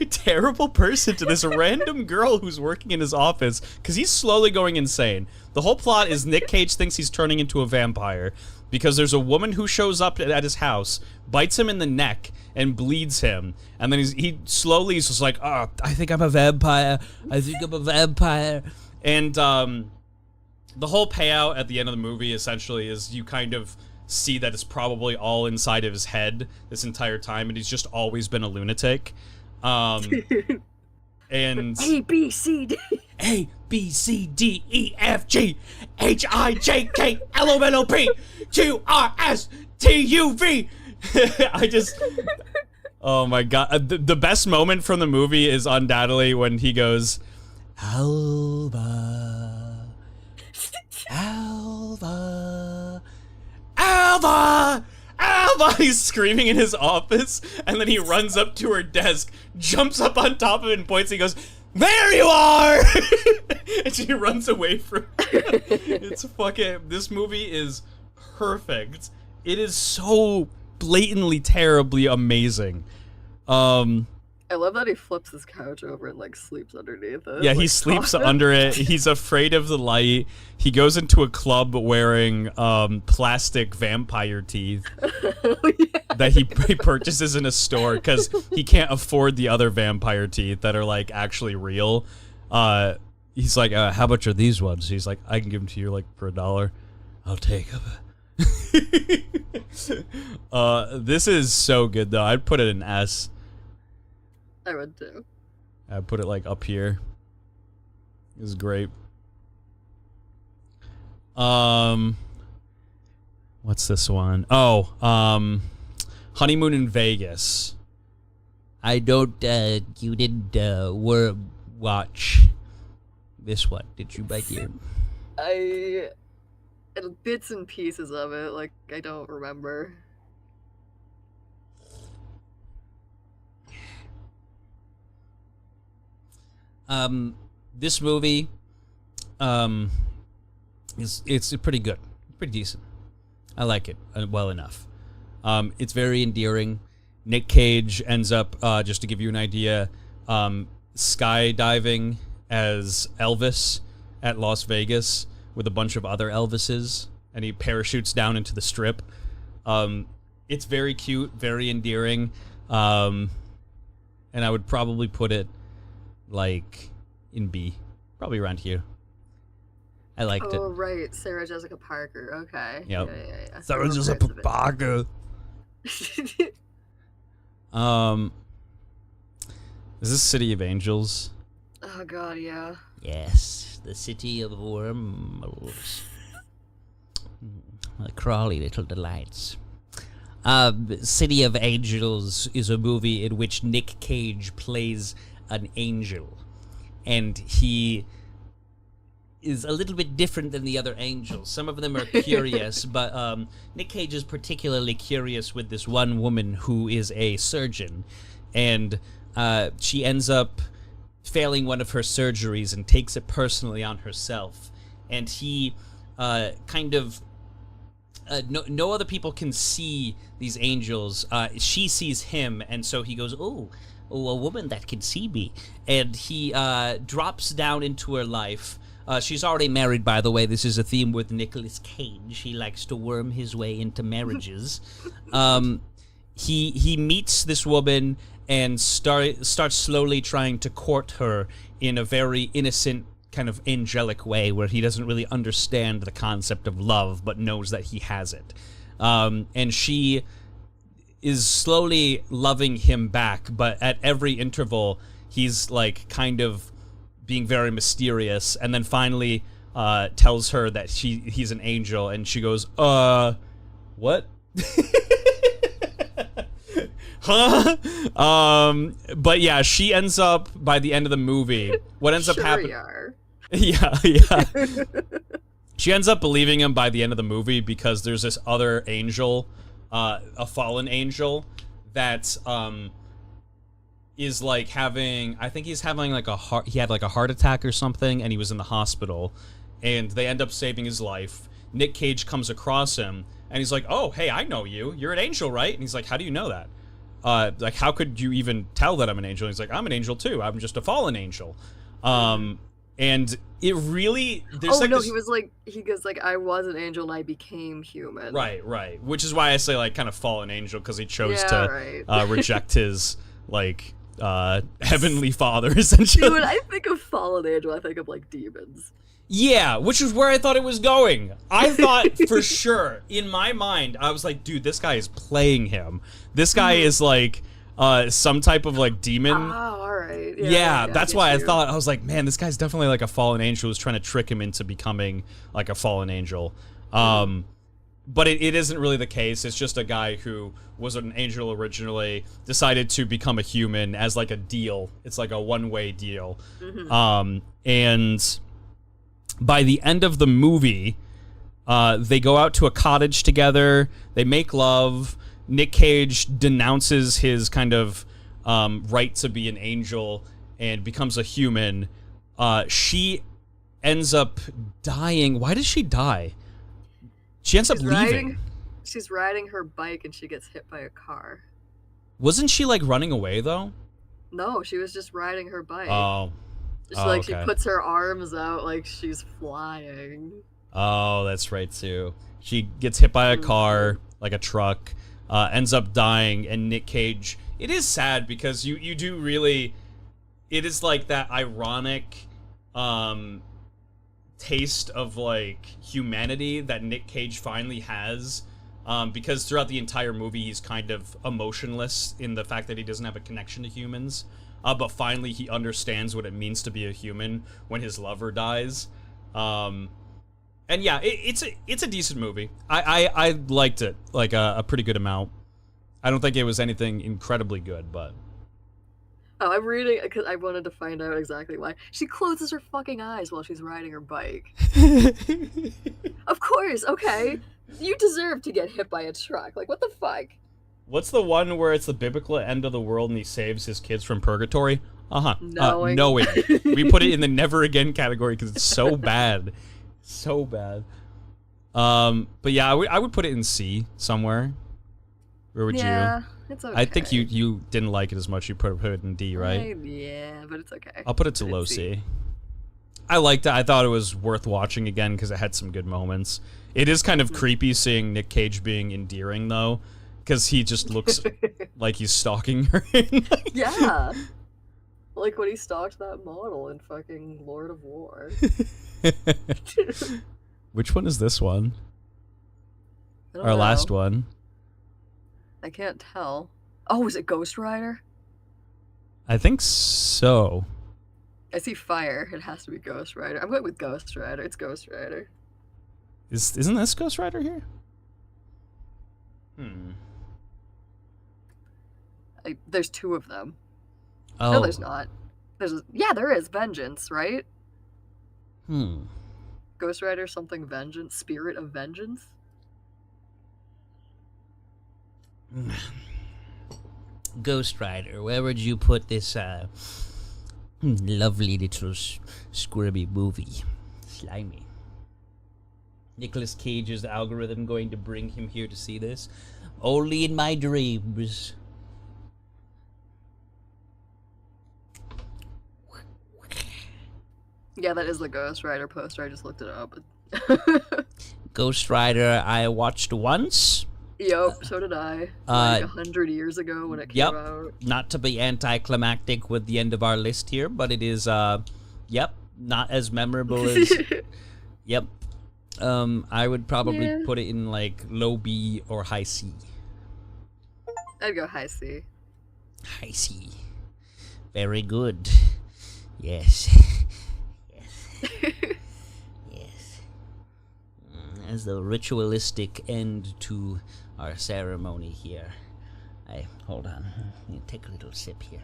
a terrible person to this random girl who's working in his office because he's slowly going insane. The whole plot is Nick Cage thinks he's turning into a vampire because there's a woman who shows up at his house, bites him in the neck, and bleeds him. And then he slowly is just like, oh, I think I'm a vampire. I think I'm a vampire. And the whole payout at the end of the movie essentially is you kind of see that it's probably all inside of his head this entire time, and he's just always been a lunatic. And A, B, C, D. A, B, C, D, E, F, G, H, I, J, K, L, M, N, O, P, Q, R, S, T, U, V. I just... Oh my god. The best moment from the movie is undoubtedly when he goes, Alva, Alva, Alva, Alva! He's screaming in his office, and then he runs up to her desk, jumps up on top of it, and points, and he goes, there you are! And she runs away from him. It's fucking... This movie is perfect. It is so blatantly, terribly amazing. I love that he flips his couch over and, like, sleeps underneath it. Yeah, like, he sleeps under it. He's afraid of the light. He goes into a club wearing plastic vampire teeth that he purchases in a store because he can't afford the other vampire teeth that are, like, actually real. He's like, how much are these ones? He's like, I can give them to you, like, for $1. I'll take them. This is so good, though. I'd put it in S. I would too. I put it like up here. It was great. What's this one? Oh, Honeymoon in Vegas. I don't. You didn't watch this one, did you, my dear? Bits and pieces of it. Like I don't remember. This movie, it's pretty good, pretty decent. I like it well enough. It's very endearing. Nick Cage ends up, just to give you an idea, skydiving as Elvis at Las Vegas with a bunch of other Elvises, and he parachutes down into the Strip. It's very cute, very endearing, and I would probably put it like in B, probably around here. I liked it. Oh right, Sarah Jessica Parker. Okay. Yep. Yeah. Sarah Jessica Parker. Is this City of Angels? Oh god, yeah. Yes, the city of wormholes. Crawly little delights. City of Angels is a movie in which Nick Cage plays an angel, and he is a little bit different than the other angels. Some of them are curious, but Nick Cage is particularly curious with this one woman who is a surgeon, and she ends up failing one of her surgeries and takes it personally on herself, and he kind of no other people can see these angels. She sees him, and so he goes, oh, a woman that can see me. And he drops down into her life. She's already married, by the way. This is a theme with Nicolas Cage. He likes to worm his way into marriages. He meets this woman and starts slowly trying to court her in a very innocent, kind of angelic way where he doesn't really understand the concept of love, but knows that he has it. And she is slowly loving him back, but at every interval he's like kind of being very mysterious, and then finally tells her that he's an angel, and she goes, what? Huh? But yeah, she ends up, by the end of the movie, what ends up happening... Yeah. She ends up believing him by the end of the movie because there's this other angel, a fallen angel, that is like having, I think he's having like he had like a heart attack or something, and he was in the hospital, and they end up saving his life. Nick Cage comes across him, and he's like, oh, hey, I know you. You're an angel, right? And he's like, how do you know that? Like, how could you even tell that I'm an angel? And he's like, I'm an angel too. I'm just a fallen angel. And it really... he goes like, I was an angel and I became human. Right. Which is why I say, like, kind of fallen angel, because he chose to reject his, like, heavenly father, essentially. Dude, when I think of fallen angel, I think of, like, demons. Yeah, which is where I thought it was going. I thought, for sure, in my mind, I was like, dude, this guy is playing him. This guy is, like... some type of like demon. Oh, alright. Yeah, that's why I thought, I was like, man, this guy's definitely like a fallen angel who's trying to trick him into becoming like a fallen angel. But it isn't really the case. It's just a guy who was an angel originally, decided to become a human as like a deal. It's like a one-way deal. And by the end of the movie, they go out to a cottage together, they make love. Nick Cage denounces his kind of right to be an angel and becomes a human. She ends up dying. Why does she die? She ends up leaving. She's riding her bike and she gets hit by a car. Wasn't she like running away though? No, she was just riding her bike. Oh. She puts her arms out like she's flying. Oh, that's right too. She gets hit by a car, like a truck. Ends up dying, and Nick Cage... It is sad because you do really... It is like that ironic taste of, like, humanity that Nick Cage finally has. Because throughout the entire movie, he's kind of emotionless in the fact that he doesn't have a connection to humans. But finally, he understands what it means to be a human when his lover dies. And yeah, it's a decent movie. I liked it, like, a pretty good amount. I don't think it was anything incredibly good, but... Oh, I'm reading because I wanted to find out exactly why. She closes her fucking eyes while she's riding her bike. Of course, okay. You deserve to get hit by a truck. Like, what the fuck? What's the one where it's the biblical end of the world and he saves his kids from purgatory? Knowing. We put it in the never again category because it's so bad. So bad. But yeah, I would put it in C somewhere. Where would you? Yeah, it's okay. I think you didn't like it as much. You put it in D, right? Yeah, but it's okay. I'll put it to low C. I liked it. I thought it was worth watching again because it had some good moments. It is kind of creepy seeing Nick Cage being endearing though, because he just looks like he's stalking her. Yeah. Like when he stalked that model in fucking Lord of War. Which one is this one? Our last one. I can't tell. Oh, is it Ghost Rider? I think so. I see fire. It has to be Ghost Rider. I'm going with Ghost Rider. It's Ghost Rider. Isn't this Ghost Rider here? There's two of them. Oh. No, there's not. Yeah, there is. Vengeance, right? Ghost Rider something Vengeance? Spirit of Vengeance? Ghost Rider, where would you put this lovely little squirmy movie? Slimy. Nicolas Cage's algorithm going to bring him here to see this? Only in my dreams. Yeah, that is the Ghost Rider poster. I just looked it up. Ghost Rider I watched once. Yep, so did I. Like 100 years ago when it came out. Not to be anticlimactic with the end of our list here, but it is, not as memorable as... Yep. I would probably put it in, like, low B or high C. I'd go high C. High C. Very good. Yes. Yes. As the ritualistic end to our ceremony here. Hold on. Let me take a little sip here.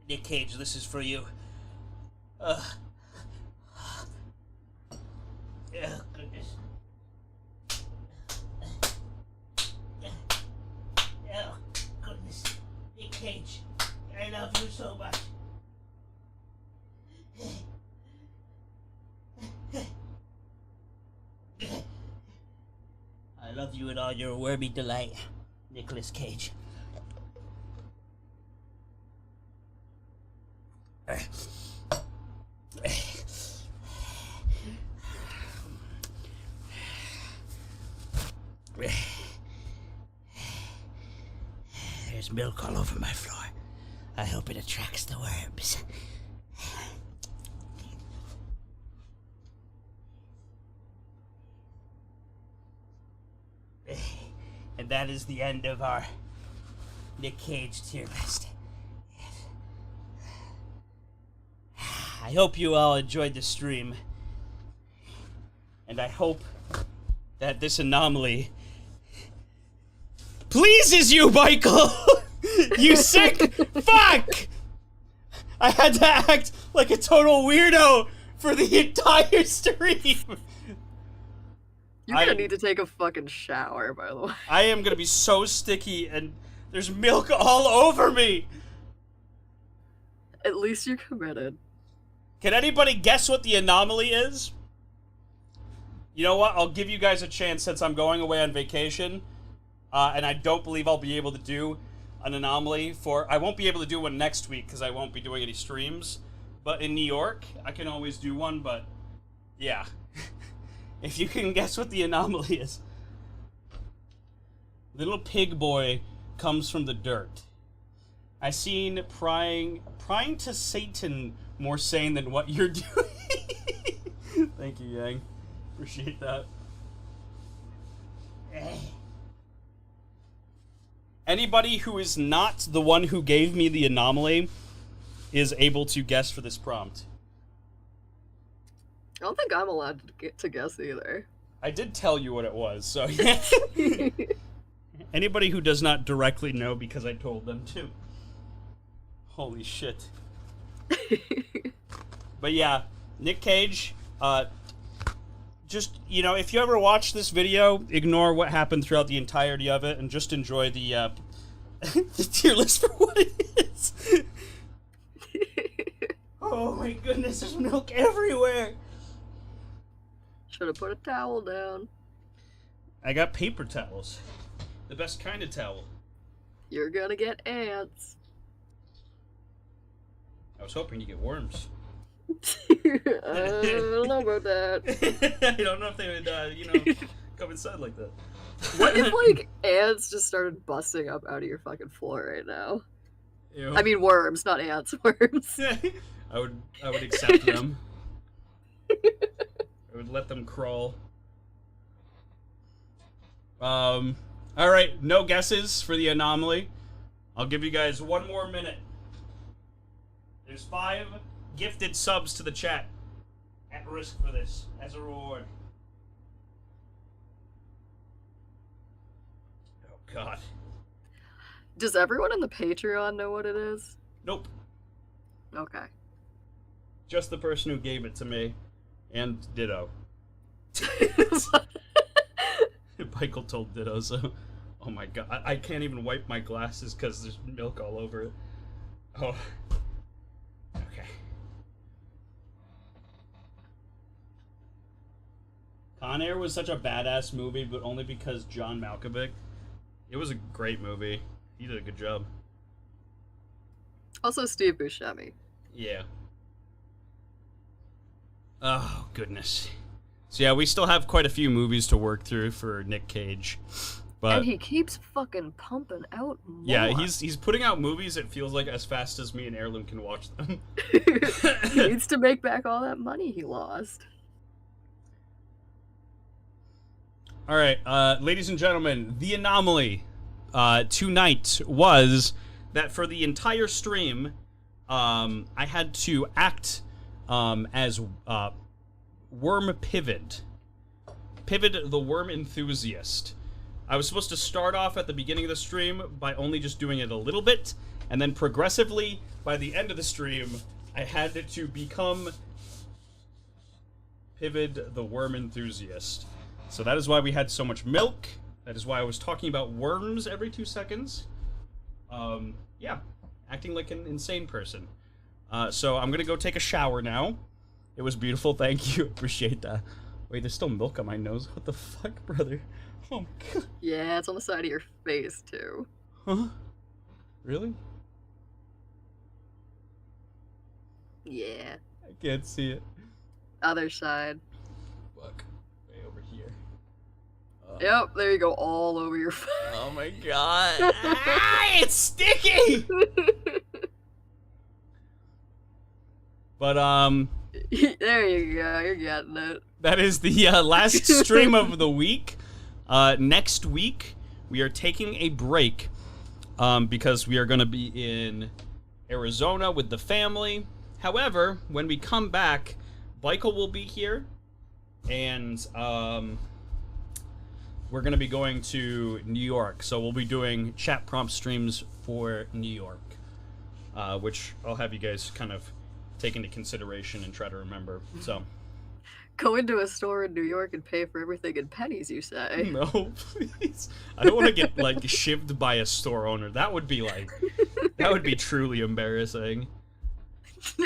Nick Cage, this is for you. Oh, goodness. Oh, goodness. Nick Cage, I love you so much. I love you in all your wormy delight, Nicolas Cage. There's milk all over my floor. I hope it attracts the worms. And that is the end of our Nick Cage tier list. I hope you all enjoyed the stream. And I hope that this anomaly pleases you, Michael! You sick fuck! I had to act like a total weirdo for the entire stream. You're gonna need to take a fucking shower, by the way. I am gonna be so sticky and there's milk all over me. At least you're committed. Can anybody guess what the anomaly is? You know what? I'll give you guys a chance since I'm going away on vacation. And I don't believe I'll be able to do an anomaly for... I won't be able to do one next week because I won't be doing any streams. But in New York, I can always do one, but... Yeah. If you can guess what the anomaly is. Little pig boy comes from the dirt. I seen prying to Satan more sane than what you're doing. Thank you, Yang. Appreciate that. Anybody who is not the one who gave me the anomaly is able to guess for this prompt. I don't think I'm allowed to guess either. I did tell you what it was, so yeah. Anybody who does not directly know because I told them to. Holy shit. But yeah, Nick Cage, just, you know, if you ever watch this video, ignore what happened throughout the entirety of it and just enjoy the the tier list for what it is. Oh my goodness, there's milk everywhere. Should have put a towel down. I got paper towels. The best kind of towel. You're gonna get ants. I was hoping to get worms. I don't know about that. I don't know if they would, you know, come inside like that. What if, like, ants just started busting up out of your fucking floor right now? Ew. I mean worms, not ants, worms. I would accept them. I would let them crawl. Alright, no guesses for the anomaly. I'll give you guys one more minute. There's 5 gifted subs to the chat at risk for this as a reward. Oh god. Does everyone in the Patreon know what it is? Nope. Okay. Just the person who gave it to me. And Ditto. Michael told Ditto, so... Oh my god. I can't even wipe my glasses because there's milk all over it. Oh. Okay. Con Air was such a badass movie, but only because John Malkovich. It was a great movie. He did a good job. Also Steve Buscemi. Yeah. Oh, goodness. So yeah, we still have quite a few movies to work through for Nick Cage. But And he keeps fucking pumping out more. yeah, he's putting out movies, it feels like, as fast as me and Heirloom can watch them. He needs to make back all that money he lost. All right, ladies and gentlemen, the anomaly tonight was that for the entire stream, I had to act as Worm Pivot. Pivot the Worm Enthusiast. I was supposed to start off at the beginning of the stream by only just doing it a little bit, and then progressively, by the end of the stream, I had to become Pivot the Worm Enthusiast. So that is why we had so much milk. That is why I was talking about worms every 2 seconds. Yeah, acting like an insane person. So I'm gonna go take a shower now. It was beautiful, thank you, appreciate that. Wait, there's still milk on my nose. What the fuck, brother? Oh my god. Yeah, it's on the side of your face, too. Huh? Really? Yeah. I can't see it. Other side. Fuck. Way over here. Yep, there you go, all over your face. Oh my god. Ah, it's sticky! But, there you go, you're getting it. that is the last stream of the week. Next week, we are taking a break because we are going to be in Arizona with the family. However, when we come back, Michael will be here, and we're going to be going to New York. So we'll be doing chat prompt streams for New York, which I'll have you guys kind of take into consideration and try to remember. So. Go into a store in New York and pay for everything in pennies, you say? No, please. I don't want to get, like, shivved by a store owner. That would be, like, that would be truly embarrassing.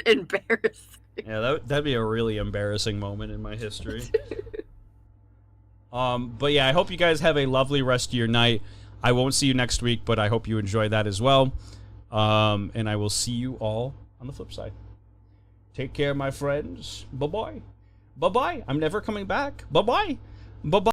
Embarrassing. Yeah, that'd be a really embarrassing moment in my history. But yeah, I hope you guys have a lovely rest of your night. I won't see you next week, but I hope you enjoy that as well. And I will see you all on the flip side. Take care, my friends. Bye-bye. Bye-bye. I'm never coming back. Bye-bye. Bye-bye.